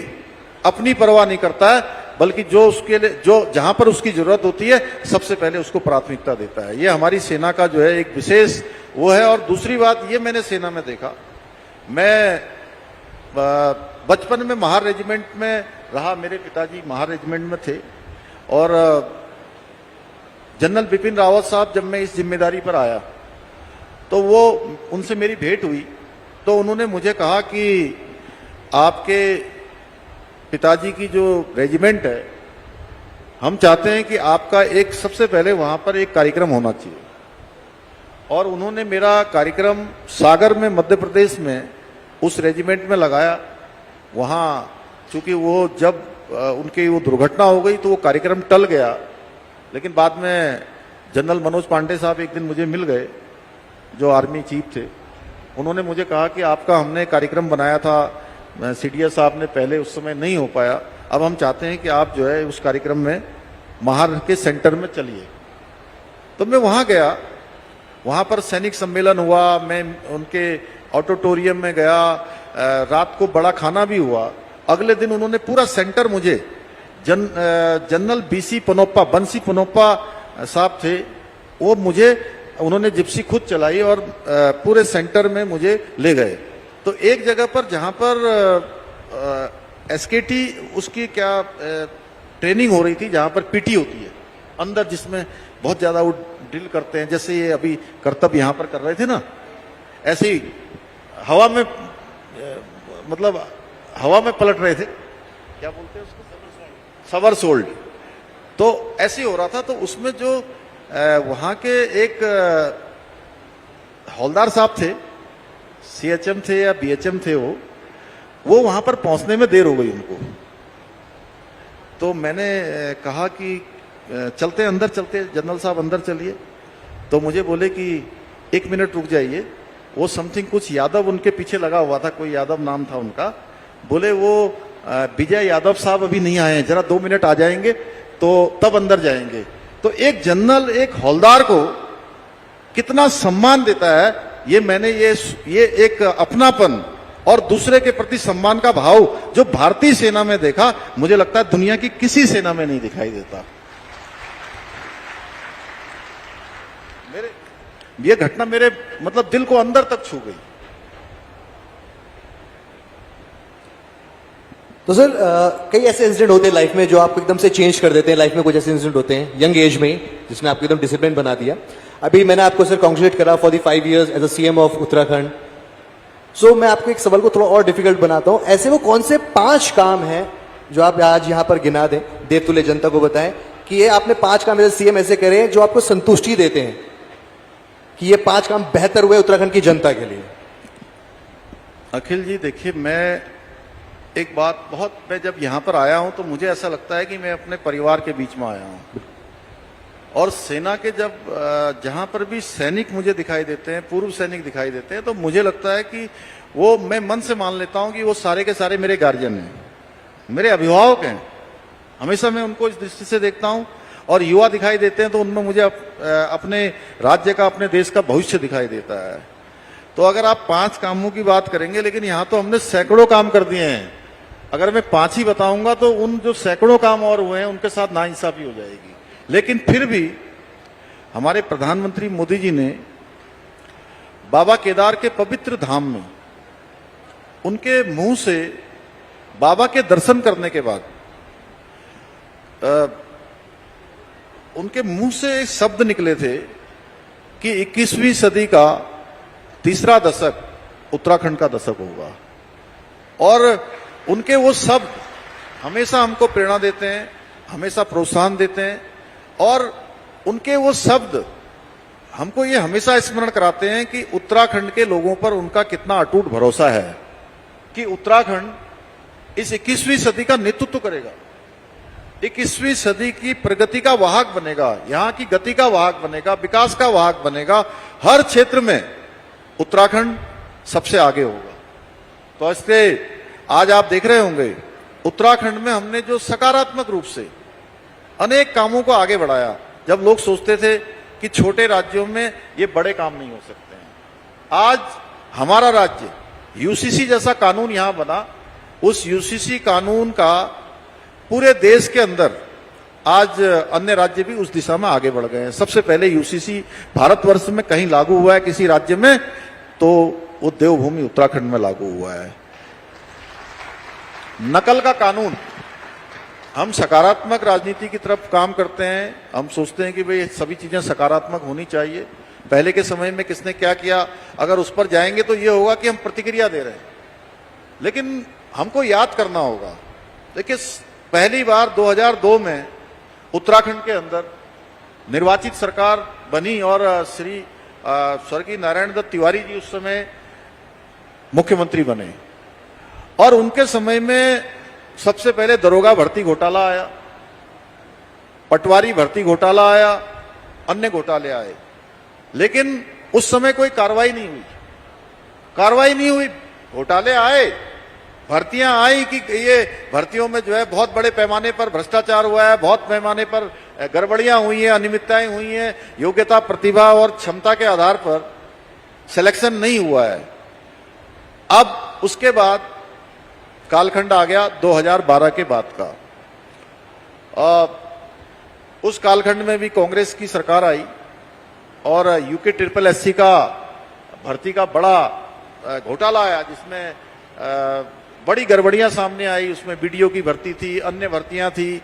अपनी परवाह नहीं करता है, बल्कि जो उसके लिए, जो जहां पर उसकी जरूरत होती है, सबसे पहले उसको प्राथमिकता देता है। ये हमारी सेना का जो है एक विशेष वो है। और दूसरी बात ये मैंने सेना में देखा, मैं बचपन में महार रेजिमेंट में रहा, मेरे पिताजी महार रेजिमेंट में थे, और जनरल बिपिन रावत साहब जब मैं इस जिम्मेदारी पर आया तो वो उनसे मेरी भेंट हुई, तो उन्होंने मुझे कहा कि आपके पिताजी की जो रेजिमेंट है, हम चाहते हैं कि आपका एक सबसे पहले वहां पर एक कार्यक्रम होना चाहिए। और उन्होंने मेरा कार्यक्रम सागर में, मध्य प्रदेश में, उस रेजिमेंट में लगाया। वहां चूंकि वो जब उनकी वो दुर्घटना हो गई तो वो कार्यक्रम टल गया, लेकिन बाद में जनरल मनोज पांडे साहब एक दिन मुझे मिल गए, जो आर्मी चीफ थे। उन्होंने मुझे कहा कि आपका हमने कार्यक्रम बनाया था, सीडीएस साहब ने पहले उस समय नहीं हो पाया, अब हम चाहते हैं कि आप जो है उस कार्यक्रम में महार के सेंटर में चलिए। तो मैं वहां गया, वहां पर सैनिक सम्मेलन हुआ, मैं उनके ऑडिटोरियम में गया, रात को बड़ा खाना भी हुआ। अगले दिन उन्होंने पूरा सेंटर मुझे, जनरल बीसी पनोप्पा, बंसी पनोप्पा साहब थे, वो मुझे, उन्होंने जिप्सी खुद चलाई और पूरे सेंटर में मुझे ले गए। तो एक जगह पर जहां पर एसकेटी उसकी क्या ट्रेनिंग हो रही थी, जहां पर पीटी होती है अंदर, जिसमें बहुत ज्यादा वो ड्रिल करते हैं, जैसे ये अभी कर्तव्य यहां पर कर रहे थे ना, ऐसे ही हवा में, मतलब हवा में पलट रहे थे, क्या बोलते हैं उसको, सबरसोल्ड। तो ऐसे ही हो रहा था। तो उसमें जो वहां के एक हौलदार साहब थे, सीएचएम थे या बीएचएम थे, वो वहां पर पहुंचने में देर हो गई उनको। तो मैंने कहा कि चलते अंदर, चलते जनरल साहब अंदर चलिए। तो मुझे बोले कि 1 मिनट रुक जाइए, वो समथिंग कुछ यादव उनके पीछे लगा हुआ था, कोई यादव नाम था उनका। बोले वो विजय यादव साहब अभी नहीं आए हैं, जरा 2 मिनट आ जाएंगे तो तब अंदर जाएंगे। तो एक जनरल एक हौलदार को कितना सम्मान देता है, ये मैंने ये एक अपनापन और दूसरे के प्रति सम्मान का भाव जो भारतीय सेना में देखा, मुझे लगता है दुनिया की किसी सेना में नहीं दिखाई देता। ये घटना मेरे मतलब दिल को अंदर तक छू गई। तो सर कई ऐसे इंसिडेंट होते हैं लाइफ में जो आपको एकदम से चेंज कर देते हैं। लाइफ में कुछ ऐसे इंसिडेंट होते हैं यंग एज में जिसने आपको एकदम डिसिप्लिन बना दिया। अभी मैंने आपको सर कॉन्ग्रेचुलेट करा for the 5 years as a CM of Uttarakhand. So मैं आपको एक सवाल को थोड़ा और डिफिकल्ट बनाता हूं। ऐसे वो कौन से 5 काम हैं जो आप आज यहां पर गिना दें, देवतुल्य जनता को बताएं कि ये आपने 5 काम एज सीएम ऐसे करे जो आपको संतुष्टि देते हैं कि ये 5 काम बेहतर हुए उत्तराखंड की जनता के लिए। अखिल जी देखिए, मैं एक बात बहुत, मैं जब यहाँ पर आया हूँ तो मुझे ऐसा लगता है कि मैं अपने परिवार के बीच में आया हूँ। और सेना के जब जहाँ पर भी सैनिक मुझे दिखाई देते हैं, पूर्व सैनिक दिखाई देते हैं, तो मुझे लगता है कि वो, मैं मन से मान लेता हूँ कि वो सारे के सारे मेरे गार्जियन हैं, मेरे अभिभावक हैं। हमेशा मैं उनको इस दृष्टि से देखता हूँ। और युवा दिखाई देते हैं तो उनमें मुझे अपने राज्य का, अपने देश का भविष्य दिखाई देता है। तो अगर आप 5 कामों की बात करेंगे, लेकिन यहाँ तो हमने सैकड़ों काम कर दिए हैं। अगर मैं 5 ही बताऊंगा तो उन जो सैकड़ों काम और हुए हैं उनके साथ नाइंसाफी हो जाएगी। लेकिन फिर भी हमारे प्रधानमंत्री मोदी जी ने बाबा केदार के पवित्र धाम में उनके मुंह से बाबा के दर्शन करने के बाद उनके मुंह से एक शब्द निकले थे कि 21वीं सदी का तीसरा दशक उत्तराखंड का दशक होगा। और उनके वो शब्द हमेशा हमको प्रेरणा देते हैं, हमेशा प्रोत्साहन देते हैं। और उनके वो शब्द हमको ये हमेशा स्मरण कराते हैं कि उत्तराखंड के लोगों पर उनका कितना अटूट भरोसा है। कि उत्तराखंड इस 21वीं सदी का नेतृत्व करेगा, 21वीं सदी की प्रगति का वाहक बनेगा, यहाँ की गति का वाहक बनेगा, विकास का वाहक बनेगा। हर क्षेत्र में उत्तराखंड सबसे आगे होगा। तो इसलिए आज आप देख रहे होंगे उत्तराखंड में हमने जो सकारात्मक रूप से अनेक कामों को आगे बढ़ाया। जब लोग सोचते थे कि छोटे राज्यों में ये बड़े काम नहीं हो सकते हैं, आज हमारा राज्य यूसीसी जैसा कानून यहां बना, उस यूसीसी कानून का पूरे देश के अंदर आज अन्य राज्य भी उस दिशा में आगे बढ़ गए हैं। सबसे पहले यूसीसी भारतवर्ष में कहीं लागू हुआ है किसी राज्य में, तो वो देवभूमि उत्तराखंड में लागू हुआ है। नकल का कानून, हम सकारात्मक राजनीति की तरफ काम करते हैं। हम सोचते हैं कि भाई सभी चीजें सकारात्मक होनी चाहिए। पहले के समय में किसने क्या किया, अगर उस पर जाएंगे तो ये होगा कि हम प्रतिक्रिया दे रहे हैं, लेकिन हमको याद करना होगा। देखिए, पहली बार 2002 में उत्तराखंड के अंदर निर्वाचित सरकार बनी और श्री स्वर्गीय नारायण दत्त तिवारी जी उस समय मुख्यमंत्री बने, और उनके समय में सबसे पहले दरोगा भर्ती घोटाला आया, पटवारी भर्ती घोटाला आया, अन्य घोटाले आए, लेकिन उस समय कोई कार्रवाई नहीं हुई। घोटाले आए, भर्तियां आई कि ये भर्तियों में जो है बहुत बड़े पैमाने पर भ्रष्टाचार हुआ है, बहुत पैमाने पर गड़बड़ियां हुई हैं, अनियमितताएं हुई हैं, योग्यता, प्रतिभा और क्षमता के आधार पर सिलेक्शन नहीं हुआ है। अब उसके बाद कालखंड आ गया 2012 के बाद का। उस कालखंड में भी कांग्रेस की सरकार आई और यूके SSS का भर्ती का बड़ा घोटाला आया, जिसमें बड़ी गड़बड़ियां सामने आई। उसमें बीडीओ की भर्ती थी, अन्य भर्तियां थी,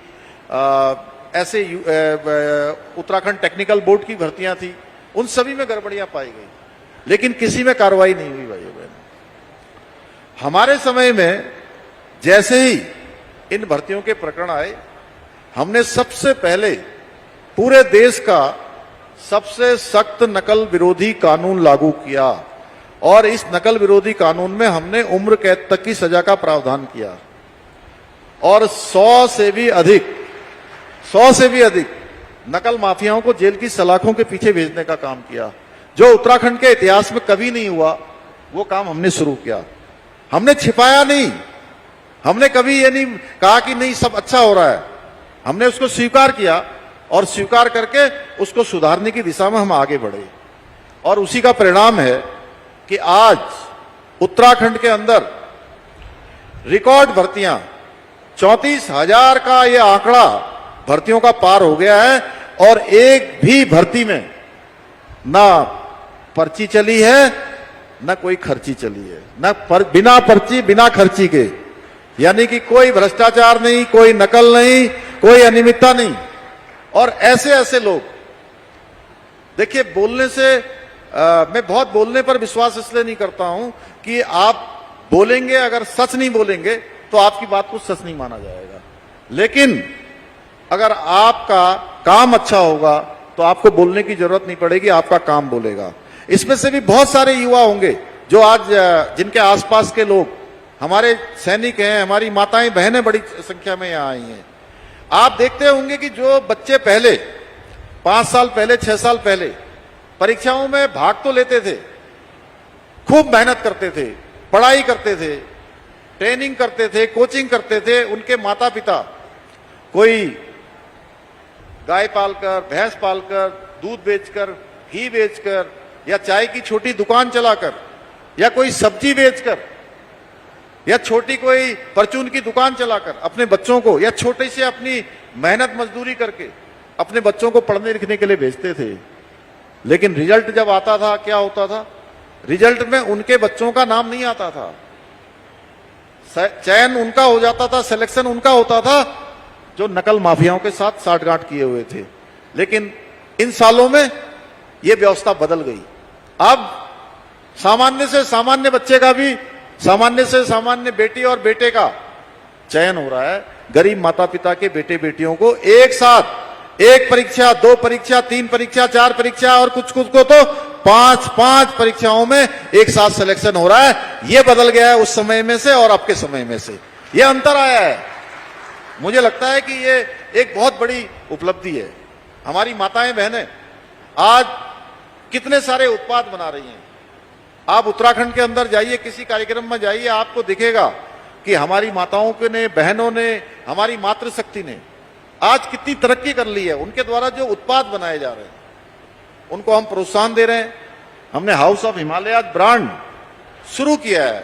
ऐसे उत्तराखंड टेक्निकल बोर्ड की भर्तियां थी, उन सभी में गड़बड़ियां पाई गई, लेकिन किसी में कार्रवाई नहीं हुई। भाइयों बहनों, हमारे समय में जैसे ही इन भर्तियों के प्रकरण आए, हमने सबसे पहले पूरे देश का सबसे सख्त नकल विरोधी कानून लागू किया, और इस नकल विरोधी कानून में हमने उम्र कैद तक की सजा का प्रावधान किया, और 100 से भी अधिक नकल माफियाओं को जेल की सलाखों के पीछे भेजने का काम किया। जो उत्तराखंड के इतिहास में कभी नहीं हुआ, वो काम हमने शुरू किया। हमने छिपाया नहीं, हमने कभी ये नहीं कहा कि नहीं सब अच्छा हो रहा है, हमने उसको स्वीकार किया, और स्वीकार करके उसको सुधारने की दिशा में हम आगे बढ़े। और उसी का परिणाम है कि आज उत्तराखंड के अंदर रिकॉर्ड भर्तियां 34,000 का ये आंकड़ा भर्तियों का पार हो गया है, और एक भी भर्ती में ना पर्ची चली है, ना कोई खर्ची चली है, बिना पर्ची बिना खर्ची के, यानी कि कोई भ्रष्टाचार नहीं, कोई नकल नहीं, कोई अनियमितता नहीं। और ऐसे ऐसे लोग, देखिए, बोलने से मैं बहुत बोलने पर विश्वास इसलिए नहीं करता हूं कि आप बोलेंगे, अगर सच नहीं बोलेंगे तो आपकी बात को सच नहीं माना जाएगा, लेकिन अगर आपका काम अच्छा होगा तो आपको बोलने की जरूरत नहीं पड़ेगी, आपका काम बोलेगा। इसमें से भी बहुत सारे युवा होंगे जो आज, जिनके आसपास के लोग हमारे सैनिक हैं, हमारी माताएं बहनें बड़ी संख्या में यहां आई हैं। आप देखते होंगे कि जो बच्चे पहले 5 साल पहले, 6 साल पहले परीक्षाओं में भाग तो लेते थे, खूब मेहनत करते थे, पढ़ाई करते थे, ट्रेनिंग करते थे, कोचिंग करते थे, उनके माता पिता कोई गाय पालकर, भैंस पालकर, दूध बेचकर, घी बेचकर, या चाय की छोटी दुकान चलाकर, या कोई सब्जी बेचकर, या छोटी कोई परचून की दुकान चलाकर अपने बच्चों को, या छोटे से अपनी मेहनत मजदूरी करके अपने बच्चों को पढ़ने लिखने के लिए भेजते थे। लेकिन रिजल्ट जब आता था, क्या होता था? रिजल्ट में उनके बच्चों का नाम नहीं आता था, चयन उनका हो जाता था, सिलेक्शन उनका होता था जो नकल माफियाओं के साथ साठगांठ किए हुए थे। लेकिन इन सालों में यह व्यवस्था बदल गई। अब सामान्य से सामान्य बच्चे का भी, सामान्य से सामान्य बेटी और बेटे का चयन हो रहा है। गरीब माता पिता के बेटे बेटियों को एक साथ 1 परीक्षा, 2 परीक्षा, 3 परीक्षा, 4 परीक्षा, और कुछ कुछ को तो 5 परीक्षाओं में एक साथ सिलेक्शन हो रहा है। ये बदल गया है उस समय में से और अब के समय में से, ये अंतर आया है। मुझे लगता है कि ये एक बहुत बड़ी उपलब्धि है। हमारी माताएं बहनें आज कितने सारे उत्पाद बना रही हैं। आप उत्तराखंड के अंदर जाइए, किसी कार्यक्रम में जाइए, आपको दिखेगा कि हमारी माताओं के ने, बहनों ने, हमारी मातृशक्ति ने आज कितनी तरक्की कर ली है। उनके द्वारा जो उत्पाद बनाए जा रहे हैं उनको हम प्रोत्साहन दे रहे हैं। हमने हाउस ऑफ हिमालय ब्रांड शुरू किया है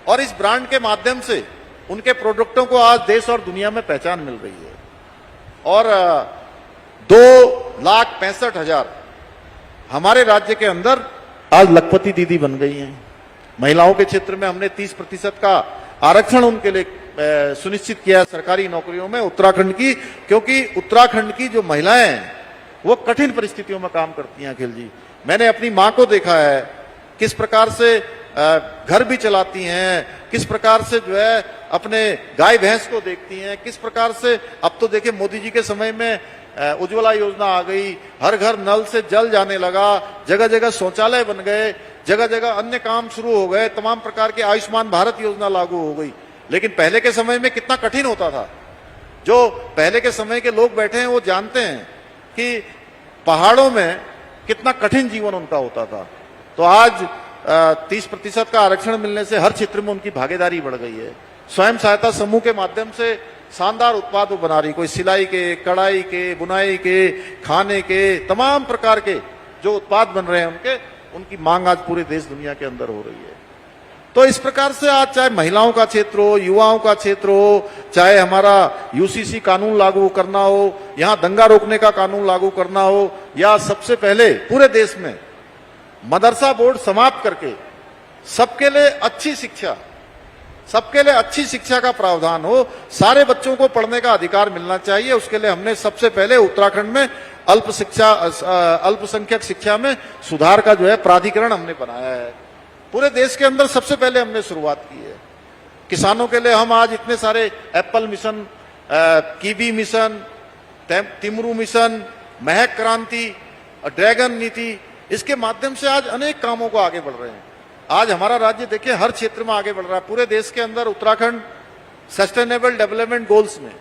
और इस ब्रांड के माध्यम से उनके प्रोडक्टों को आज देश और दुनिया में पहचान मिल रही है। और 2,65,000 हमारे राज्य के अंदर आज लखपति दीदी बन गई हैं। महिलाओं के क्षेत्र में हमने 30% का आरक्षण उनके लिए सुनिश्चित किया सरकारी नौकरियों में उत्तराखंड की, क्योंकि उत्तराखंड की जो महिलाएं हैं वो कठिन परिस्थितियों में काम करती हैं। अखिल जी, मैंने अपनी माँ को देखा है किस प्रकार से घर भी चलाती हैं, किस प्रकार से जो है अपने गाय भैंस को देखती हैं, किस प्रकार से अब तो देखिए मोदी जी के समय में उज्ज्वला योजना आ गई, हर घर नल से जल जाने लगा, जगह जगह शौचालय बन गए, जगह जगह अन्य काम शुरू हो गए, तमाम प्रकार के आयुष्मान भारत योजना लागू हो गई। लेकिन पहले के समय में कितना कठिन होता था। जो पहले के समय के लोग बैठे हैं वो जानते हैं कि पहाड़ों में कितना कठिन जीवन उनका होता था। तो आज 30% का आरक्षण मिलने से हर क्षेत्र में उनकी भागीदारी बढ़ गई है। स्वयं सहायता समूह के माध्यम से शानदार उत्पाद बना रही, कोई सिलाई के, कढ़ाई के, बुनाई के, खाने के, तमाम प्रकार के जो उत्पाद बन रहे हैं उनकी मांग आज पूरे देश दुनिया के अंदर हो रही है। तो इस प्रकार से आज चाहे महिलाओं का क्षेत्र हो, युवाओं का क्षेत्र हो, चाहे हमारा यूसीसी कानून लागू करना हो, यहां दंगा रोकने का कानून लागू करना हो, या सबसे पहले पूरे देश में मदरसा बोर्ड समाप्त करके सबके लिए अच्छी शिक्षा का प्रावधान हो, सारे बच्चों को पढ़ने का अधिकार मिलना चाहिए। उसके लिए हमने सबसे पहले उत्तराखंड में अल्पसंख्यक शिक्षा में सुधार का जो है प्राधिकरण हमने बनाया है। पूरे देश के अंदर सबसे पहले हमने शुरुआत की है। किसानों के लिए हम आज इतने सारे एप्पल मिशन, कीवी मिशन, तिमरू मिशन, महक क्रांति, ड्रैगन नीति, इसके माध्यम से आज अनेक कामों को आगे बढ़ रहे हैं। आज हमारा राज्य देखिए हर क्षेत्र में आगे बढ़ रहा है। पूरे देश के अंदर उत्तराखंड सस्टेनेबल डेवलपमेंट गोल्स में,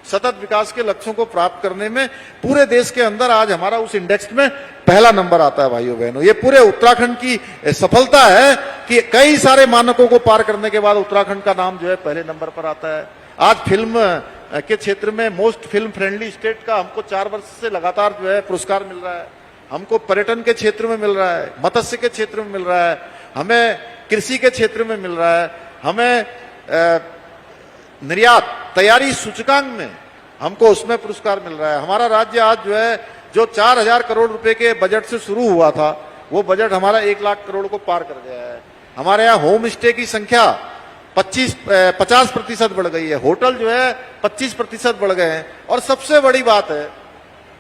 सतत विकास के लक्ष्यों को प्राप्त करने में पूरे देश के अंदर आज हमारा उस इंडेक्स में पहला नंबर आता है। भाइयों बहनों, ये पूरे उत्तराखंड की सफलता है कि कई सारे मानकों को पार करने के बाद उत्तराखंड का नाम जो है पहले नंबर पर आता है। आज फिल्म के क्षेत्र में मोस्ट फिल्म फ्रेंडली स्टेट का हमको 4 वर्ष से लगातार जो है पुरस्कार मिल रहा है। हमको पर्यटन के क्षेत्र में मिल रहा है, मत्स्य के क्षेत्र में मिल रहा है, हमें कृषि के क्षेत्र में मिल रहा है, हमें निर्यात तैयारी सूचकांक में हमको उसमें पुरस्कार मिल रहा है। हमारा राज्य आज जो है जो 4,000 करोड़ रुपए के बजट से शुरू हुआ था वो बजट हमारा 1 लाख करोड़ को पार कर गया है। हमारे यहाँ होम स्टे की संख्या 50% बढ़ गई है, होटल जो है 25% बढ़ गए हैं। और सबसे बड़ी बात है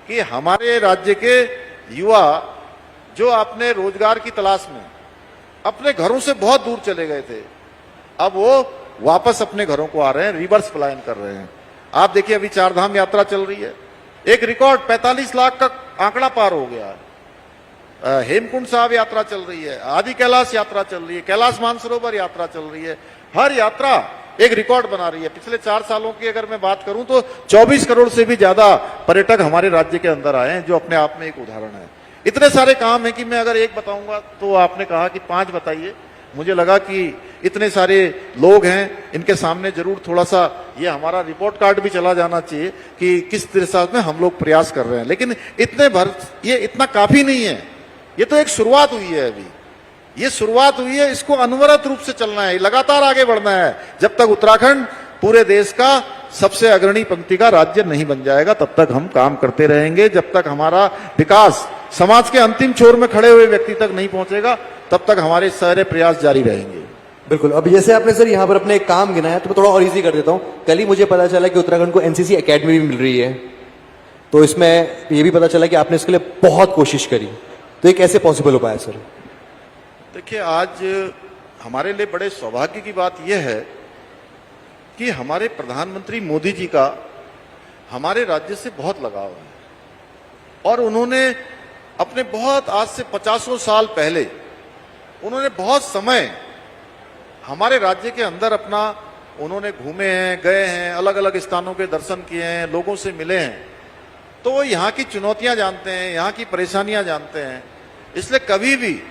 कि हमारे राज्य के युवा जो अपने रोजगार की तलाश में अपने घरों से बहुत दूर चले गए थे, अब वो वापस अपने घरों को आ रहे हैं, रिवर्स पलायन कर रहे हैं। आप देखिए अभी 4 धाम यात्रा चल रही है, एक रिकॉर्ड 45 लाख का आंकड़ा पार हो गया है। हेमकुंड साहब यात्रा चल रही है, आदि कैलाश यात्रा चल रही है, कैलाश मानसरोवर यात्रा चल रही है। हर यात्रा एक रिकॉर्ड बना रही है। पिछले 4 सालों की अगर मैं बात करूं तो 24 करोड़ से भी ज्यादा पर्यटक हमारे राज्य के अंदर आए हैं, जो अपने आप में एक उदाहरण है। इतने सारे काम है कि मैं अगर एक बताऊंगा तो आपने कहा कि 5 बताइए। मुझे लगा कि इतने सारे लोग हैं, इनके सामने जरूर थोड़ा सा ये हमारा रिपोर्ट कार्ड भी चला जाना चाहिए कि किस दिशा में हम लोग प्रयास कर रहे हैं। लेकिन ये इतना काफी नहीं है, ये तो एक शुरुआत हुई है। अभी ये शुरुआत हुई है, इसको अनवरत रूप से चलना है, लगातार आगे बढ़ना है। जब तक उत्तराखंड पूरे देश का सबसे अग्रणी पंक्ति का राज्य नहीं बन जाएगा तब तक हम काम करते रहेंगे। जब तक हमारा विकास समाज के अंतिम छोर में खड़े हुए व्यक्ति तक नहीं पहुंचेगा तब तक हमारे सारे प्रयास जारी रहेंगे। बिल्कुल। अब जैसे आपने सर यहाँ पर अपने एक काम गिनाया तो मैं थोड़ा और इजी कर देता हूँ। कल ही मुझे पता चला कि उत्तराखंड को एनसीसी एकेडमी भी मिल रही है, तो इसमें ये भी पता चला कि आपने इसके लिए बहुत कोशिश करी, तो ये कैसे पॉसिबल हो पाया सर? देखिए, आज हमारे लिए बड़े सौभाग्य की बात यह है कि हमारे प्रधानमंत्री मोदी जी का हमारे राज्य से बहुत लगाव है और उन्होंने अपने बहुत आज से 50 साल पहले उन्होंने बहुत समय हमारे राज्य के अंदर अपना उन्होंने घूमे हैं, गए हैं, अलग अलग स्थानों के दर्शन किए हैं, लोगों से मिले हैं, तो वो यहाँ की चुनौतियां जानते हैं, यहाँ की परेशानियां जानते हैं। इसलिए कभी भी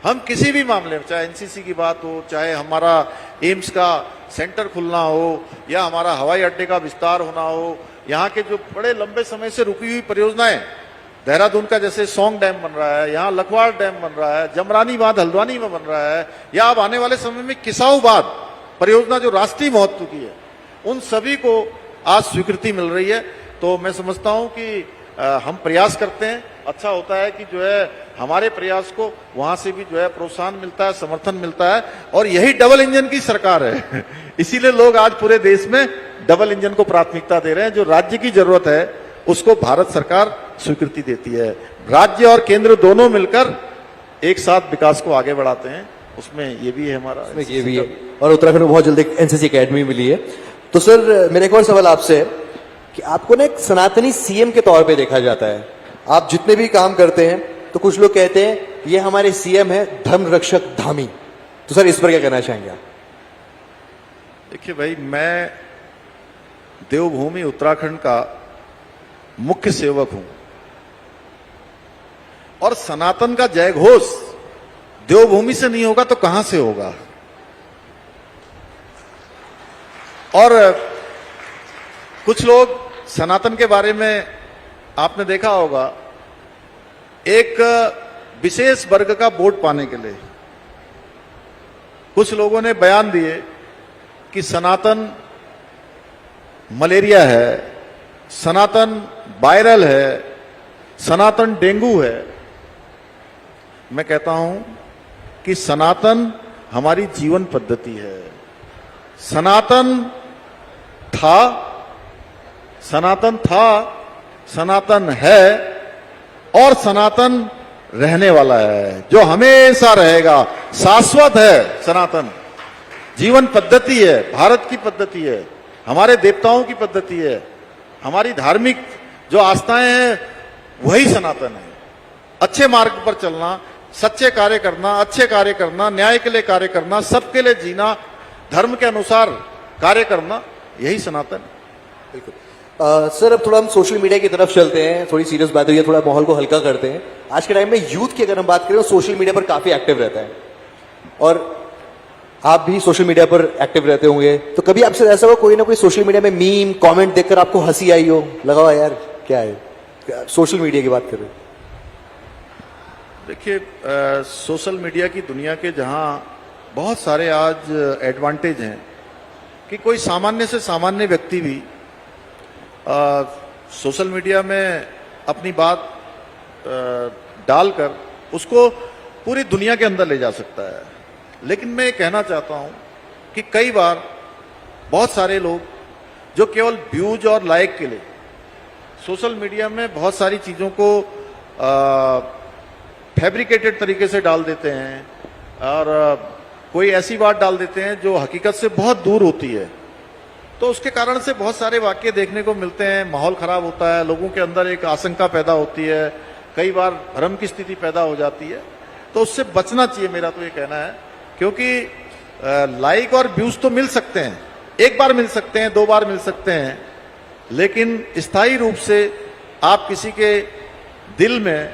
हम किसी भी मामले में, चाहे एनसीसी की बात हो, चाहे हमारा एम्स का सेंटर खुलना हो, या हमारा हवाई अड्डे का विस्तार होना हो, यहाँ के जो बड़े लंबे समय से रुकी हुई परियोजनाएं, देहरादून का जैसे सौंग डैम बन रहा है, यहाँ लखवाड़ डैम बन रहा है, जमरानी बांध हल्द्वानी में बन रहा है, या अब आने वाले समय में किसाऊ बांध परियोजना जो राष्ट्रीय महत्व की है, उन सभी को आज स्वीकृति मिल रही है। तो मैं समझता हूं कि हम प्रयास करते हैं, अच्छा होता है कि जो है हमारे प्रयास को वहां से भी जो है प्रोत्साहन मिलता है, समर्थन मिलता है, और यही डबल इंजन की सरकार है। इसीलिए लोग आज पूरे देश में डबल इंजन को प्राथमिकता दे रहे हैं। जो राज्य की जरूरत है उसको भारत सरकार स्वीकृति देती है, राज्य और केंद्र दोनों मिलकर एक साथ विकास को आगे बढ़ाते हैं। उसमें ये भी है हमारा, ये भी है, और उत्तराखंड में बहुत जल्दी एनसीसी एकेडमी मिली है। तो सर मेरा एक और सवाल आपसे है कि आपको ना एक सनातनी सीएम के तौर पे देखा जाता है, आप जितने भी काम करते हैं तो कुछ लोग कहते हैं ये हमारे सीएम है धर्म रक्षक धामी, तो सर इस पर क्या कहना चाहेंगे आप? देखिए भाई, मैं देवभूमि उत्तराखंड का मुख्य सेवक हूं, और सनातन का जयघोष देवभूमि से नहीं होगा तो कहां से होगा। और कुछ लोग सनातन के बारे में आपने देखा होगा, एक विशेष वर्ग का वोट पाने के लिए कुछ लोगों ने बयान दिए कि सनातन मलेरिया है, सनातन वायरल है, सनातन डेंगू है। मैं कहता हूं कि सनातन हमारी जीवन पद्धति है। सनातन था, सनातन है, और सनातन रहने वाला है, जो हमेशा रहेगा, शाश्वत है। सनातन जीवन पद्धति है, भारत की पद्धति है, हमारे देवताओं की पद्धति है, हमारी धार्मिक जो आस्थाएं हैं वही सनातन है। अच्छे मार्ग पर चलना, सच्चे कार्य करना, अच्छे कार्य करना, न्याय के लिए कार्य करना, सबके लिए जीना, धर्म के अनुसार कार्य करना, यही सनातन है। बिल्कुल। सर अब थोड़ा हम सोशल मीडिया की तरफ चलते हैं, थोड़ी सीरियस बात हुई है, थोड़ा माहौल को हल्का करते हैं। आज के टाइम में यूथ की अगर हम बात करें तो सोशल मीडिया पर काफी एक्टिव रहता है, और आप भी सोशल मीडिया पर एक्टिव रहते होंगे, तो कभी आपसे ऐसा हुआ कोई ना कोई सोशल मीडिया में मीम कमेंट देखकर आपको हंसी आई हो, लगा हो यार क्या है, सोशल मीडिया की बात करें? देखिए, सोशल मीडिया की दुनिया के जहां बहुत सारे आज एडवांटेज हैं कि कोई सामान्य से सामान्य व्यक्ति भी सोशल मीडिया में अपनी बात डालकर उसको पूरी दुनिया के अंदर ले जा सकता है। लेकिन मैं ये कहना चाहता हूं कि कई बार बहुत सारे लोग जो केवल व्यूज और लाइक के लिए सोशल मीडिया में बहुत सारी चीजों को फैब्रिकेटेड तरीके से डाल देते हैं, और कोई ऐसी बात डाल देते हैं जो हकीकत से बहुत दूर होती है, तो उसके कारण से बहुत सारे वाक्य देखने को मिलते हैं, माहौल खराब होता है, लोगों के अंदर एक आशंका पैदा होती है, कई बार भ्रम की स्थिति पैदा हो जाती है। तो उससे बचना चाहिए, मेरा तो ये कहना है, क्योंकि लाइक और व्यूज तो मिल सकते हैं, एक बार मिल सकते हैं, 2 बार मिल सकते हैं, लेकिन स्थायी रूप से आप किसी के दिल में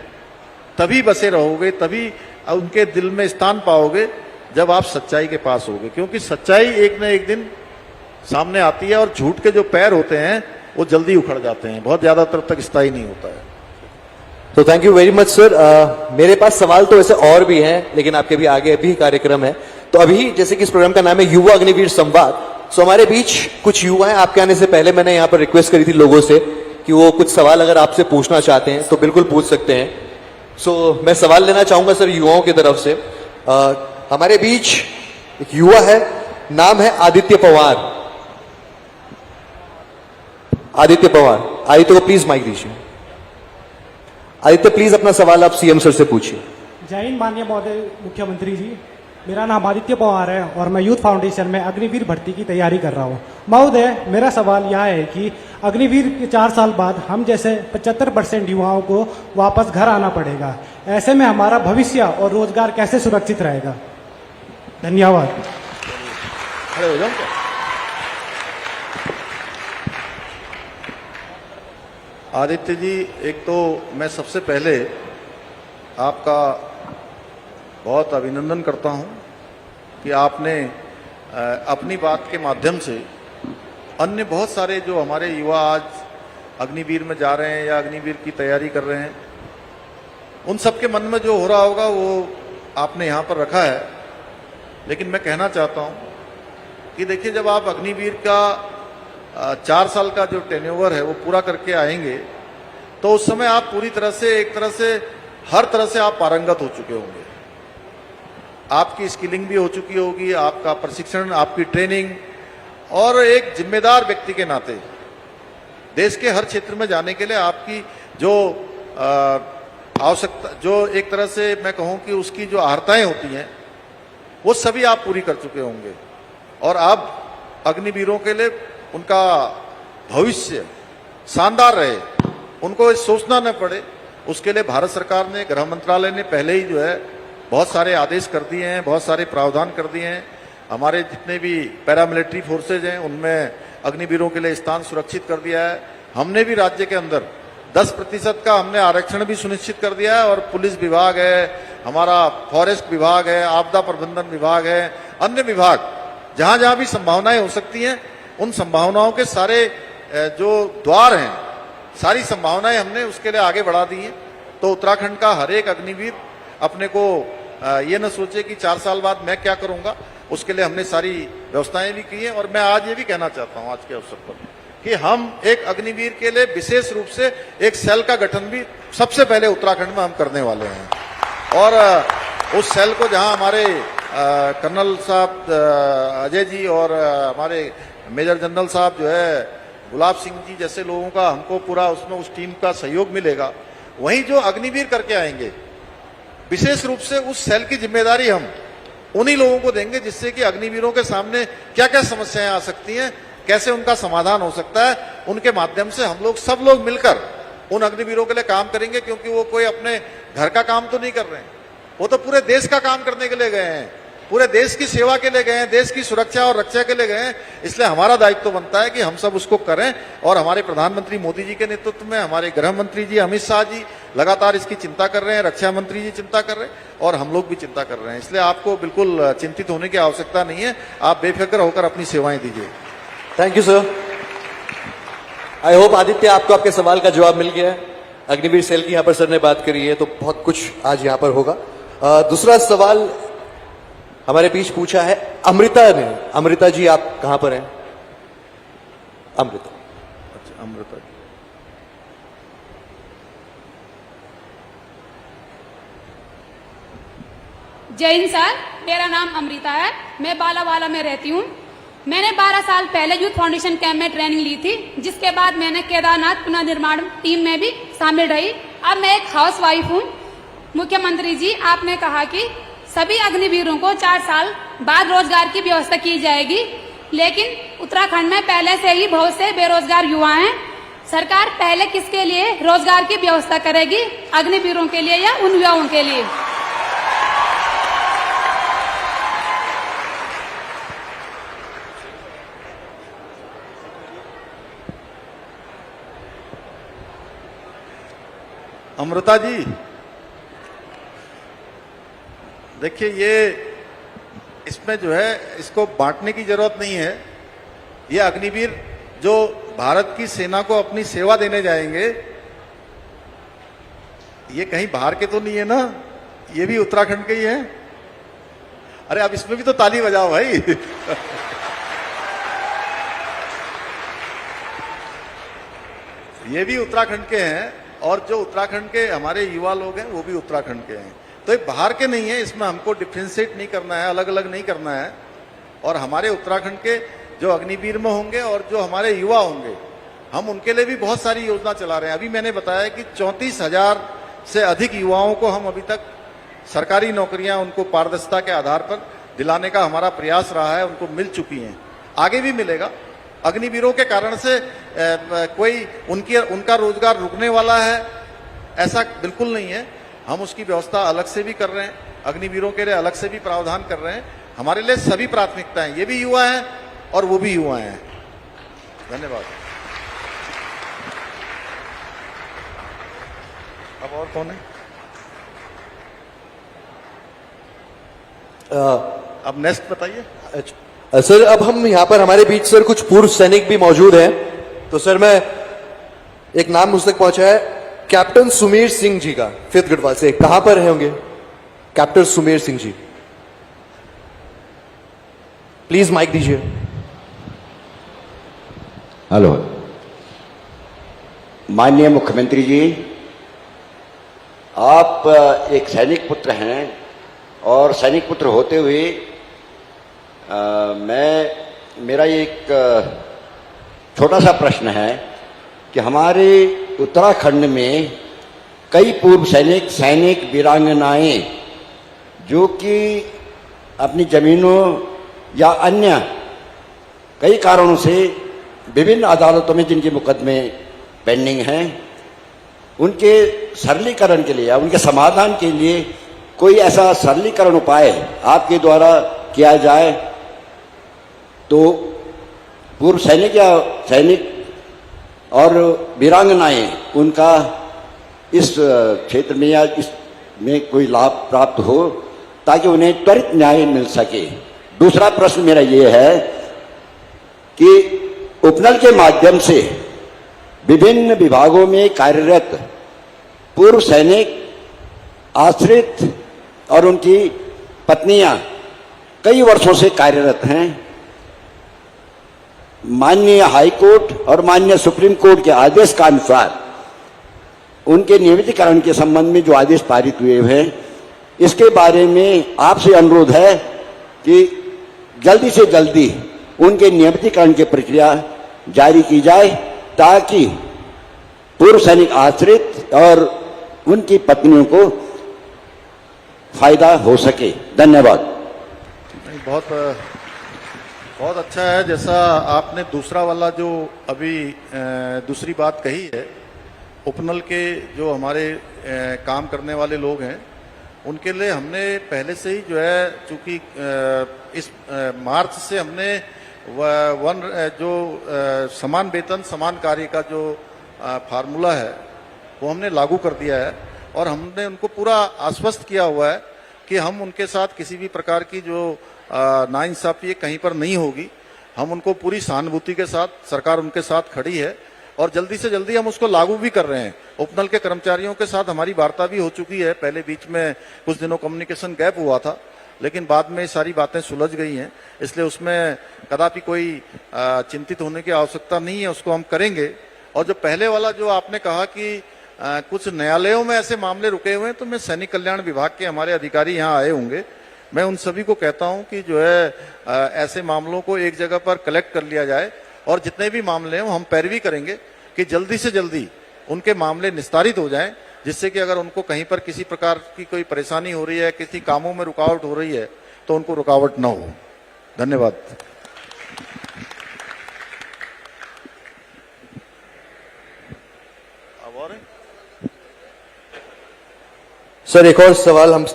तभी बसे रहोगे, तभी उनके दिल में स्थान पाओगे जब आप सच्चाई के पास होगे, क्योंकि सच्चाई एक न एक दिन सामने आती है, और झूठ के जो पैर होते हैं वो जल्दी उखड़ जाते हैं, बहुत ज्यादातर तक स्थायी नहीं होता है। तो thank you very much sir. मेरे पास सवाल तो वैसे और भी हैं, लेकिन आपके भी आगे अभी कार्यक्रम है। तो अभी जैसे कि इस प्रोग्राम का नाम है युवा अग्निवीर संवाद, सो हमारे बीच कुछ युवा हैं। आपके आने से पहले मैंने यहाँ पर रिक्वेस्ट करी थी लोगों से कि वो कुछ सवाल अगर आपसे पूछना चाहते हैं तो बिल्कुल पूछ सकते हैं। सो मैं सवाल लेना चाहूंगा सर युवाओं की तरफ से। हमारे बीच एक युवा है, नाम है आदित्य पवार। आदित्य पवार, आदित्य को प्लीज माइक दीजिए। आदित्य प्लीज अपना सवाल आप सीएम सर से पूछिए। जय हिंद माननीय महोदय मुख्यमंत्री जी, मेरा नाम आदित्य पवार है और मैं यूथ फाउंडेशन में अग्निवीर भर्ती की तैयारी कर रहा हूँ। महोदय, मेरा सवाल यह है कि अग्निवीर के 4 साल बाद हम जैसे 75% युवाओं को वापस घर आना पड़ेगा। ऐसे में हमारा भविष्य और रोजगार कैसे सुरक्षित रहेगा? धन्यवाद। खड़े हो जाओ। आदित्य जी, एक तो मैं सबसे पहले आपका बहुत अभिनंदन करता हूं कि आपने अपनी बात के माध्यम से अन्य बहुत सारे जो हमारे युवा आज अग्निवीर में जा रहे हैं या अग्निवीर की तैयारी कर रहे हैं, उन सबके मन में जो हो रहा होगा वो आपने यहाँ पर रखा है। लेकिन मैं कहना चाहता हूँ कि देखिए, जब आप अग्निवीर का 4 साल का जो टेन्योवर है वो पूरा करके आएंगे तो उस समय आप पूरी तरह से, एक तरह से, हर तरह से आप पारंगत हो चुके होंगे। आपकी स्किलिंग भी हो चुकी होगी, आपका प्रशिक्षण, आपकी ट्रेनिंग, और एक जिम्मेदार व्यक्ति के नाते देश के हर क्षेत्र में जाने के लिए आपकी जो आवश्यकता, जो एक तरह से मैं कहूं कि उसकी जो आहर्ताएं होती हैं, वो सभी आप पूरी कर चुके होंगे। और अब अग्निवीरों के लिए उनका भविष्य शानदार रहे, उनको सोचना न पड़े, उसके लिए भारत सरकार ने, गृह मंत्रालय ने पहले ही जो है बहुत सारे आदेश कर दिए हैं, बहुत सारे प्रावधान कर दिए हैं। हमारे जितने भी पैरामिलिट्री फोर्सेज हैं उनमें अग्निवीरों के लिए स्थान सुरक्षित कर दिया है। हमने भी राज्य के अंदर 10% का हमने आरक्षण भी सुनिश्चित कर दिया है, और पुलिस विभाग है, हमारा फॉरेस्ट विभाग है, आपदा प्रबंधन विभाग है, अन्य विभाग जहां जहां भी संभावनाएं हो सकती हैं, उन संभावनाओं के सारे जो द्वार हैं, सारी संभावनाएं हमने उसके लिए आगे बढ़ा दी हैं। तो उत्तराखंड का हर एक अग्निवीर अपने को ये न सोचे कि 4 साल बाद मैं क्या करूंगा, उसके लिए हमने सारी व्यवस्थाएं भी की हैं। और मैं आज ये भी कहना चाहता हूं आज के अवसर पर कि हम एक अग्निवीर के लिए विशेष रूप से एक सेल का गठन भी सबसे पहले उत्तराखंड में हम करने वाले हैं। और उस सेल को जहां हमारे कर्नल साहब अजय जी और हमारे मेजर जनरल साहब जो है गुलाब सिंह जी जैसे लोगों का हमको पूरा उसमें उस टीम का सहयोग मिलेगा, वहीं जो अग्निवीर करके आएंगे विशेष रूप से उस सेल की जिम्मेदारी हम उन्हीं लोगों को देंगे, जिससे कि अग्निवीरों के सामने क्या क्या समस्याएं आ सकती हैं, कैसे उनका समाधान हो सकता है, उनके माध्यम से हम लोग सब लोग मिलकर उन अग्निवीरों के लिए काम करेंगे। क्योंकि वो कोई अपने घर का काम तो नहीं कर रहे हैं, वो तो पूरे देश का काम करने के लिए गए हैं, पूरे देश की सेवा के लिए गए हैं, देश की सुरक्षा और रक्षा के लिए गए हैं। इसलिए हमारा दायित्व तो बनता है कि हम सब उसको करें। और हमारे प्रधानमंत्री मोदी जी के नेतृत्व में हमारे गृह मंत्री जी अमित शाह जी लगातार इसकी चिंता कर रहे हैं, रक्षा मंत्री जी चिंता कर रहे हैं, और हम लोग भी चिंता कर रहे हैं। इसलिए आपको बिल्कुल चिंतित होने की आवश्यकता नहीं है, आप बेफिक्र होकर अपनी सेवाएं दीजिए। Thank you sir. I hope Aditya आपको आपके सवाल का जवाब मिल गया है। अग्निवीर सेल की यहाँ पर सर ने बात करी है, तो बहुत कुछ आज यहाँ पर होगा। दूसरा सवाल हमारे बीच पूछा है अमृता ने। अमृता जी, आप कहां पर हैं? अमृता। अच्छा, अमृता जी। जय हिंद सर, मेरा नाम अमृता है, मैं बालावाला में रहती हूँ। मैंने 12 साल पहले यूथ फाउंडेशन कैंप में ट्रेनिंग ली थी, जिसके बाद मैंने केदारनाथ पुनर्निर्माण टीम में भी शामिल रही। अब मैं एक हाउस वाइफ हूँ। मुख्यमंत्री जी, आपने कहा कि सभी अग्निवीरों को 4 साल बाद रोजगार की व्यवस्था की जाएगी, लेकिन उत्तराखंड में पहले से ही बहुत से बेरोजगार युवा हैं। सरकार पहले किसके लिए रोजगार की व्यवस्था करेगी, अग्निवीरों के लिए या उन युवाओं के लिए? अमृता जी, देखिए, ये इसमें जो है इसको बांटने की जरूरत नहीं है। ये अग्निवीर जो भारत की सेना को अपनी सेवा देने जाएंगे, ये कहीं बाहर के तो नहीं है ना, ये भी उत्तराखंड के ही हैं। अरे अब इसमें भी तो ताली बजाओ भाई। ये भी उत्तराखंड के हैं, और जो उत्तराखंड के हमारे युवा लोग हैं वो भी उत्तराखंड के हैं। तो ये बाहर के नहीं है, इसमें हमको डिफ्रेंशिएट नहीं करना है, अलग अलग नहीं करना है। और हमारे उत्तराखंड के जो अग्निवीर में होंगे और जो हमारे युवा होंगे, हम उनके लिए भी बहुत सारी योजना चला रहे हैं। अभी मैंने बताया कि 34,000 से अधिक युवाओं को हम अभी तक सरकारी नौकरियां उनको पारदर्शिता के आधार पर दिलाने का हमारा प्रयास रहा है, उनको मिल चुकी हैं, आगे भी मिलेगा। अग्निवीरों के कारण से कोई उनका रोजगार रुकने वाला है, ऐसा बिल्कुल नहीं है। हम उसकी व्यवस्था अलग से भी कर रहे हैं, अग्निवीरों के लिए अलग से भी प्रावधान कर रहे हैं। हमारे लिए सभी प्राथमिकताएं, ये भी युवा हैं और वो भी युवा हैं। धन्यवाद। अब और कौन है? अब नेक्स्ट बताइए। अच्छा सर, अब हम यहाँ पर हमारे बीच सर कुछ पूर्व सैनिक भी मौजूद हैं। तो सर मैं एक नाम मुझ तक पहुंचा है कैप्टन सुमेर सिंह जी का, 5th गढ़वाल से। कहां पर है होंगे captain Sumer Singh ji? Please mic दीजिए। हेलो, माननीय मुख्यमंत्री जी, आप एक सैनिक पुत्र हैं और सैनिक पुत्र होते हुए मेरा एक छोटा सा प्रश्न है कि हमारे उत्तराखंड में कई पूर्व सैनिक वीरांगनाएं जो कि अपनी जमीनों या अन्य कई कारणों से विभिन्न अदालतों में जिनके मुकदमे पेंडिंग हैं, उनके सरलीकरण के लिए या उनके समाधान के लिए कोई ऐसा सरलीकरण उपाय आपके द्वारा किया जाए तो पूर्व सैनिक और वीरांगनाएं उनका इस क्षेत्र में या इसमें कोई लाभ प्राप्त हो ताकि उन्हें त्वरित न्याय मिल सके। दूसरा प्रश्न मेरा ये है कि उपनल के माध्यम से विभिन्न विभागों में कार्यरत पूर्व सैनिक, आश्रित और उनकी पत्नियां कई वर्षों से कार्यरत हैं। माननीय हाई कोर्ट और माननीय सुप्रीम कोर्ट के आदेश का अनुसार उनके नियमितीकरण के संबंध में जो आदेश पारित हुए हैं, इसके बारे में आपसे अनुरोध है कि जल्दी से जल्दी उनके नियमितीकरण की प्रक्रिया जारी की जाए ताकि पूर्व सैनिक आश्रित और उनकी पत्नियों को फायदा हो सके। धन्यवाद। बहुत अच्छा है। जैसा आपने दूसरा वाला जो अभी दूसरी बात कही है, उपनल के जो हमारे काम करने वाले लोग हैं उनके लिए हमने पहले से ही जो है, चूंकि इस मार्च से हमने जो समान वेतन समान कार्य का जो फार्मूला है वो हमने लागू कर दिया है और हमने उनको पूरा आश्वस्त किया हुआ है कि हम उनके साथ किसी भी प्रकार की जो नाइंसाफी कहीं पर नहीं होगी। हम उनको पूरी सहानुभूति के साथ, सरकार उनके साथ खड़ी है और जल्दी से जल्दी हम उसको लागू भी कर रहे हैं। उपनल के कर्मचारियों के साथ हमारी वार्ता भी हो चुकी है। पहले बीच में कुछ दिनों कम्युनिकेशन गैप हुआ था, लेकिन बाद में सारी बातें सुलझ गई हैं, इसलिए उसमें कदापि कोई चिंतित होने की आवश्यकता नहीं है, उसको हम करेंगे। और जो पहले वाला जो आपने कहा कि कुछ न्यायालयों में ऐसे मामले रुके हुए हैं, तो मैं सैनिक कल्याण विभाग के हमारे अधिकारी यहाँ आए होंगे, मैं उन सभी को कहता हूं कि जो है ऐसे मामलों को एक जगह पर कलेक्ट कर लिया जाए और जितने भी मामले हैं हम पैरवी करेंगे कि जल्दी से जल्दी उनके मामले निस्तारित हो जाएं, जिससे कि अगर उनको कहीं पर किसी प्रकार की कोई परेशानी हो रही है, किसी कामों में रुकावट हो रही है, तो उनको रुकावट न हो। धन्यवाद। सर एक और सवाल हम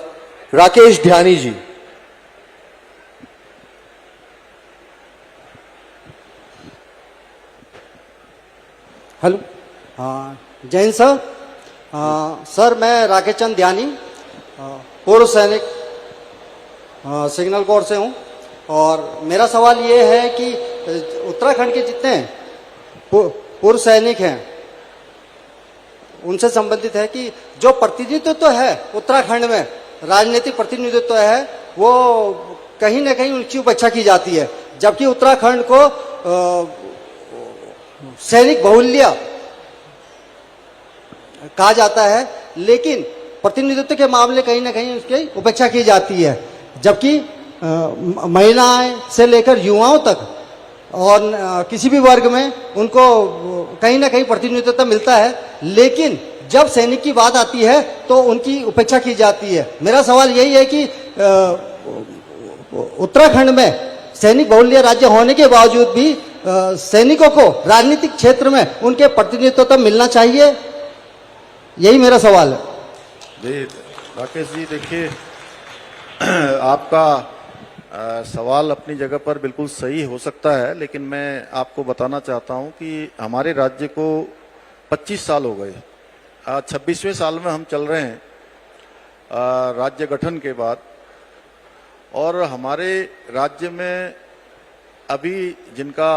Rakesh Dhyani ji. Hello, Jain sir. Sir मैं राकेश चंद ध्यानी, पूर्व सैनिक, सिग्नल कोर से हूं और मेरा सवाल ये है कि उत्तराखंड के जितने पूर्व सैनिक हैं उनसे संबंधित है कि जो प्रतिनिधित्व है उत्तराखंड में, राजनीतिक प्रतिनिधित्व है, वो कहीं ना कहीं उनकी उपेक्षा की जाती है, जबकि उत्तराखंड को सैनिक बहुल्य कहा जाता है, लेकिन प्रतिनिधित्व के मामले कहीं ना कहीं उसकी उपेक्षा की जाती है, जबकि महिलाएं से लेकर युवाओं तक और किसी भी वर्ग में उनको कहीं ना कहीं प्रतिनिधित्व मिलता है, लेकिन जब सैनिक की बात आती है तो उनकी उपेक्षा की जाती है। मेरा सवाल यही है कि उत्तराखंड में सैनिक बहुल्य राज्य होने के बावजूद भी सैनिकों को राजनीतिक क्षेत्र में उनके प्रतिनिधित्व तो मिलना चाहिए, यही मेरा सवाल है। राकेश जी देखिए, आपका सवाल अपनी जगह पर बिल्कुल सही हो सकता है, लेकिन मैं आपको बताना चाहता हूं कि हमारे राज्य को 25 साल हो गए, 26वें साल में हम चल रहे हैं राज्य गठन के बाद, और हमारे राज्य में अभी जिनका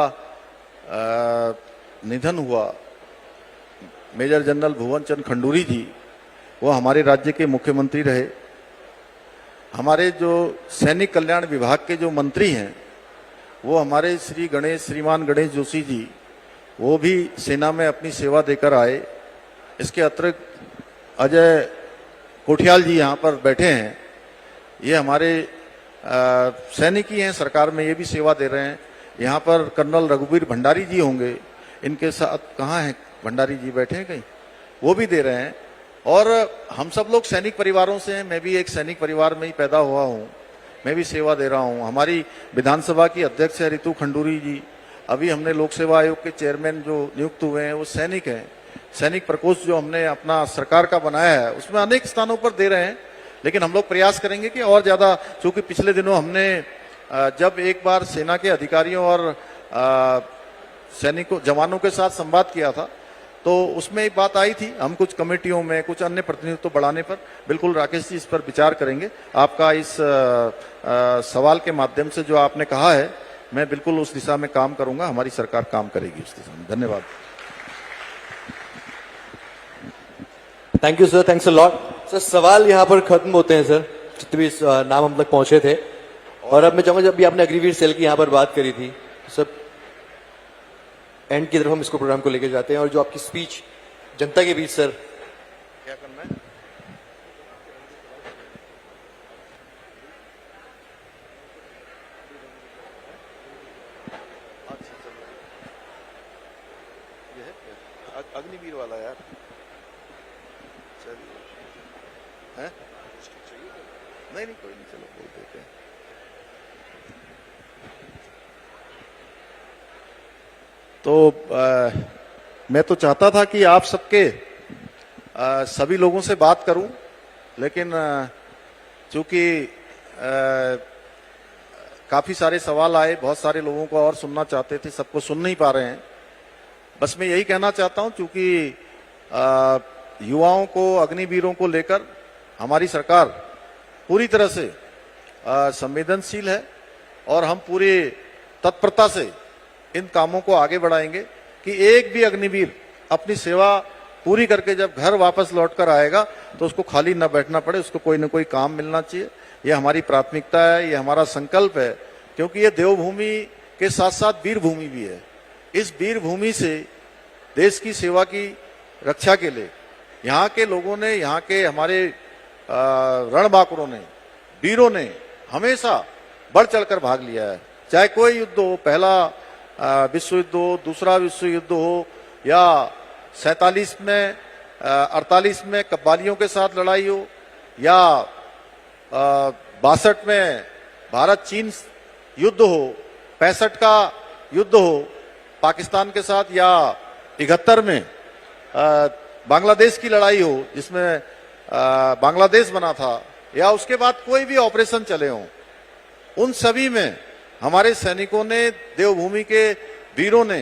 निधन हुआ मेजर जनरल भुवन चंद खंडूरी जी, वो हमारे राज्य के मुख्यमंत्री रहे। हमारे जो सैनिक कल्याण विभाग के जो मंत्री हैं वो हमारे श्रीमान गणेश जोशी जी, वो भी सेना में अपनी सेवा देकर आए। इसके अतिरिक्त अजय कोठियाल जी यहाँ पर बैठे हैं, ये हमारे सैनिक ही हैं, सरकार में ये भी सेवा दे रहे हैं। यहाँ पर कर्नल रघुवीर भंडारी जी होंगे, इनके साथ कहाँ हैं भंडारी जी, बैठे हैं कहीं, वो भी दे रहे हैं। और हम सब लोग सैनिक परिवारों से हैं, मैं भी एक सैनिक परिवार में ही पैदा हुआ हूँ, मैं भी सेवा दे रहा हूँ। हमारी विधानसभा की अध्यक्ष है रितु खंडूरी जी, अभी हमने लोक सेवा आयोग के चेयरमैन जो नियुक्त हुए हैं वो सैनिक हैं। सैनिक प्रकोष्ठ जो हमने अपना सरकार का बनाया है उसमें अनेक स्थानों पर दे रहे हैं, लेकिन हम लोग प्रयास करेंगे कि और ज्यादा, चूंकि पिछले दिनों हमने जब एक बार सेना के अधिकारियों और सैनिकों जवानों के साथ संवाद किया था तो उसमें एक बात आई थी, हम कुछ कमेटियों में कुछ अन्य प्रतिनिधित्व बढ़ाने पर बिल्कुल राकेश जी इस पर विचार करेंगे। आपका इस सवाल के माध्यम से जो आपने कहा है, मैं बिल्कुल उस दिशा में काम करूंगा, हमारी सरकार काम करेगी उस दिशा में। धन्यवाद। Thank you sir, thanks a lot. Sir सवाल यहाँ पर खत्म होते हैं सर, जितने भी नाम हम तक पहुंचे थे। और अब मैं चाहूंगा, जब भी आपने अग्निवीर सेल की यहाँ पर बात करी थी, तो सर एंड की तरफ हम इसको प्रोग्राम को लेकर जाते हैं। और जो आपकी स्पीच जनता के बीच सर क्या करना है, अग्निवीर वाला यार, चलिए हैं, नहीं कोई नहीं, चलो बोल देते हैं। तो मैं तो चाहता था कि आप सबके सभी लोगों से बात करूं, लेकिन चूंकि काफी सारे सवाल आए, बहुत सारे लोगों को और सुनना चाहते थे, सबको सुन नहीं पा रहे हैं। बस मैं यही कहना चाहता हूं, चूंकि युवाओं को, अग्निवीरों को लेकर हमारी सरकार पूरी तरह से संवेदनशील है और हम पूरी तत्परता से इन कामों को आगे बढ़ाएंगे कि एक भी अग्निवीर अपनी सेवा पूरी करके जब घर वापस लौटकर आएगा तो उसको खाली न बैठना पड़े, उसको कोई न कोई काम मिलना चाहिए। ये हमारी प्राथमिकता है, ये हमारा संकल्प है, क्योंकि ये देवभूमि के साथ साथ वीर भूमि भी है। इस वीर भूमि से देश की सेवा की रक्षा के लिए यहाँ के लोगों ने, यहाँ के हमारे रणबांकुरों ने, वीरों ने हमेशा बढ़ चढ़कर भाग लिया है। चाहे कोई युद्ध हो, पहला विश्व युद्ध हो, दूसरा विश्व युद्ध हो, या 47 में 48 में कब्बालियों के साथ लड़ाई हो, या 62 में भारत चीन युद्ध हो, 65 का युद्ध हो पाकिस्तान के साथ, या 71 में बांग्लादेश की लड़ाई हो जिसमें बांग्लादेश बना था, या उसके बाद कोई भी ऑपरेशन चले हों, उन सभी में हमारे सैनिकों ने, देवभूमि के वीरों ने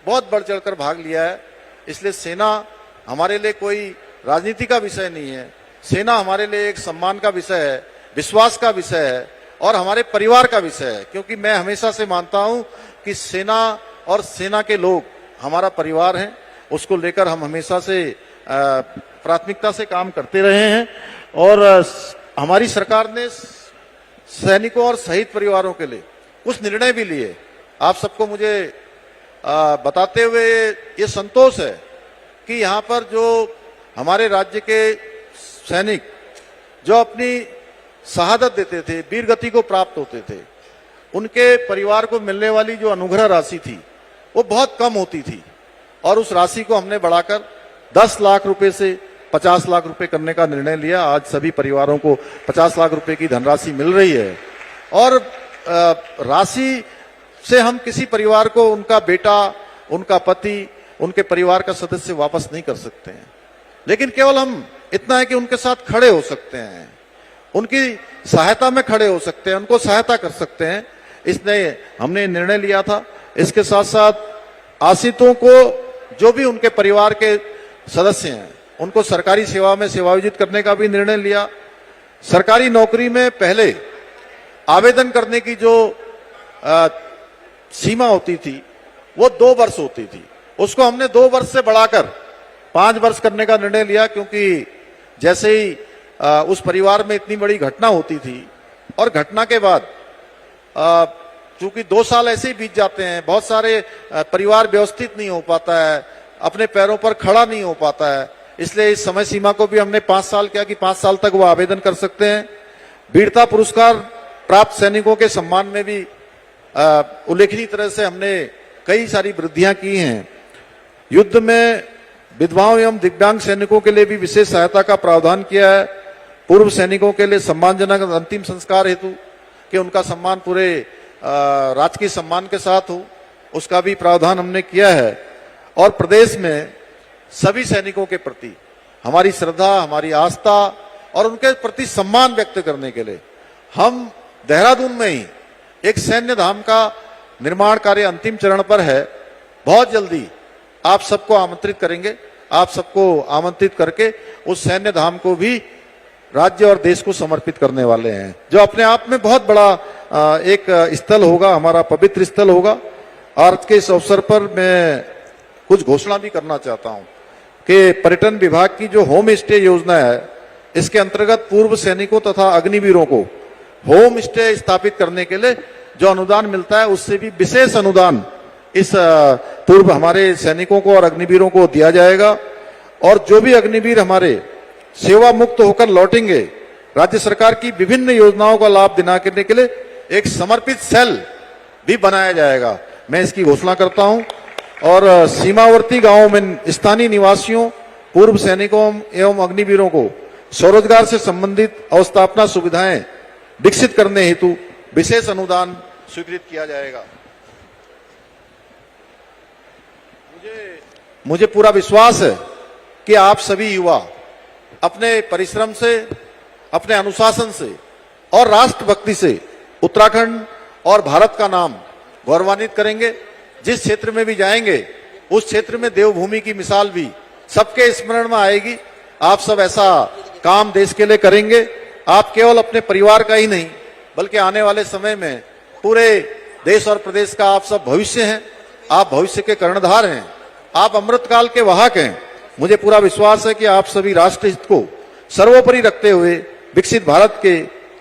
बहुत बढ़ चढ़कर भाग लिया है। इसलिए सेना हमारे लिए कोई राजनीति का विषय नहीं है, सेना हमारे लिए एक सम्मान का विषय है, विश्वास का विषय है और हमारे परिवार का विषय है। क्योंकि मैं हमेशा से मानता हूं कि सेना और सेना के लोग हमारा परिवार हैं, उसको लेकर हम हमेशा से प्राथमिकता से काम करते रहे हैं। और हमारी सरकार ने सैनिकों और शहीद परिवारों के लिए कुछ निर्णय भी लिए। आप सबको मुझे बताते हुए ये संतोष है कि यहाँ पर जो हमारे राज्य के सैनिक जो अपनी शहादत देते थे, वीर गति को प्राप्त होते थे, उनके परिवार को मिलने वाली जो अनुग्रह राशि थी वो बहुत कम होती थी, और उस राशि को हमने बढ़ाकर 10 लाख रुपए से 50 लाख रुपए करने का निर्णय लिया। आज सभी परिवारों को 50 लाख रुपए की धनराशि मिल रही है। और राशि से हम किसी परिवार को उनका बेटा, उनका पति, उनके परिवार का सदस्य वापस नहीं कर सकते हैं, लेकिन केवल हम इतना है कि उनके साथ खड़े हो सकते हैं, उनकी सहायता में खड़े हो सकते हैं, उनको सहायता कर सकते हैं। इसलिए हमने निर्णय लिया था। इसके साथ साथ आश्रितों को, जो भी उनके परिवार के सदस्य हैं, उनको सरकारी सेवा में सेवायोजित करने का भी निर्णय लिया। सरकारी नौकरी में पहले आवेदन करने की जो सीमा होती थी वो 2 वर्ष होती थी, उसको हमने 2 वर्ष से बढ़ाकर 5 वर्ष करने का निर्णय लिया, क्योंकि जैसे ही उस परिवार में इतनी बड़ी घटना होती थी और घटना के बाद चूंकि 2 साल ऐसे ही बीत जाते हैं, बहुत सारे परिवार व्यवस्थित नहीं हो पाता है, अपने पैरों पर खड़ा नहीं हो पाता है, इसलिए इस समय सीमा को भी हमने 5 साल किया कि 5 साल तक वो आवेदन कर सकते हैं। वीरता पुरस्कार प्राप्त सैनिकों के सम्मान में भी उल्लेखनीय तरह से हमने कई सारी वृद्धियां की हैं। युद्ध में विधवाओं एवं दिव्यांग सैनिकों के लिए भी विशेष सहायता का प्रावधान किया है। पूर्व सैनिकों के लिए सम्मानजनक अंतिम संस्कार हेतु कि उनका सम्मान पूरे राजकीय सम्मान के साथ हो, उसका भी प्रावधान हमने किया है। और प्रदेश में सभी सैनिकों के प्रति हमारी श्रद्धा, हमारी आस्था और उनके प्रति सम्मान व्यक्त करने के लिए हम देहरादून में ही एक सैन्य धाम का निर्माण कार्य अंतिम चरण पर है। बहुत जल्दी आप सबको आमंत्रित करेंगे, आप सबको आमंत्रित करके उस सैन्य धाम को भी राज्य और देश को समर्पित करने वाले हैं, जो अपने आप में बहुत बड़ा एक स्थल होगा, हमारा पवित्र स्थल होगा। आज के इस अवसर पर मैं कुछ घोषणा भी करना चाहता हूं कि पर्यटन विभाग की जो होम स्टे योजना है, इसके अंतर्गत पूर्व सैनिकों तथा अग्निवीरों को होम स्टे स्थापित करने के लिए जो अनुदान मिलता है, उससे भी विशेष अनुदान इस पूर्व हमारे सैनिकों को और अग्निवीरों को दिया जाएगा। और जो भी अग्निवीर हमारे सेवा मुक्त होकर लौटेंगे, राज्य सरकार की विभिन्न योजनाओं का लाभ दिलाने के लिए एक समर्पित सेल भी बनाया जाएगा। मैं इसकी घोषणा करता हूं। और सीमावर्ती गांवों में स्थानीय निवासियों, पूर्व सैनिकों एवं अग्निवीरों को स्वरोजगार से संबंधित अवस्थापना सुविधाएं विकसित करने हेतु विशेष अनुदान स्वीकृत किया जाएगा। मुझे पूरा विश्वास है कि आप सभी युवा अपने परिश्रम से, अपने अनुशासन से और राष्ट्रभक्ति से उत्तराखंड और भारत का नाम गौरवान्वित करेंगे। जिस क्षेत्र में भी जाएंगे, उस क्षेत्र में देवभूमि की मिसाल भी सबके स्मरण में आएगी। आप सब ऐसा काम देश के लिए करेंगे। आप केवल अपने परिवार का ही नहीं, बल्कि आने वाले समय में पूरे देश और प्रदेश का आप सब भविष्य हैं। आप भविष्य के कर्णधार हैं, आप अमृतकाल के वाहक हैं। मुझे पूरा विश्वास है कि आप सभी राष्ट्र हित को सर्वोपरि रखते हुए विकसित भारत के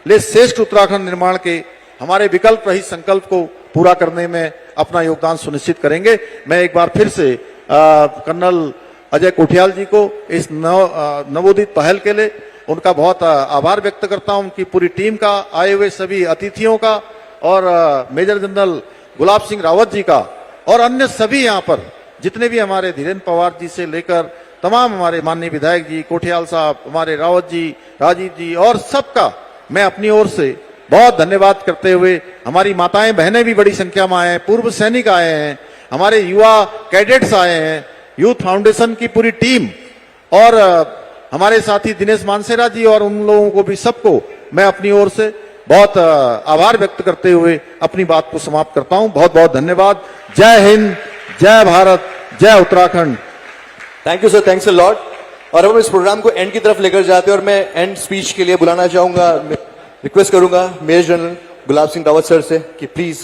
लिए श्रेष्ठ उत्तराखंड निर्माण के हमारे विकल्प रहित संकल्प को पूरा करने में अपना योगदान सुनिश्चित करेंगे। मैं एक बार फिर से कर्नल अजय कोठियाल जी को इस नवोदित पहल के लिए उनका बहुत आभार व्यक्त करता हूं, उनकी पूरी टीम का, आए हुए सभी अतिथियों का और मेजर जनरल गुलाब सिंह रावत जी का और अन्य सभी यहाँ पर जितने भी हमारे धीरेन्द्र पवार जी से लेकर तमाम हमारे माननीय विधायक जी, कोठियाल साहब, हमारे रावत जी, राजीव जी और सबका मैं अपनी ओर से बहुत धन्यवाद करते हुए, हमारी माताएं बहनें भी बड़ी संख्या में आए हैं, पूर्व सैनिक आए हैं, हमारे युवा कैडेट्स आए हैं, यूथ फाउंडेशन की पूरी टीम और हमारे साथी दिनेश मानसेरा जी और उन लोगों को भी सबको मैं अपनी ओर से बहुत आभार व्यक्त करते हुए अपनी बात को समाप्त करता हूं। बहुत बहुत धन्यवाद। जय हिंद, जय भारत, जय Uttarakhand. Thank you sir, thanks a lot. और अब हम इस प्रोग्राम को एंड की तरफ लेकर जाते हैं और मैं एंड स्पीच के लिए बुलाना चाहूंगा, रिक्वेस्ट करूंगा major general Gulab Singh Rawat sir से कि प्लीज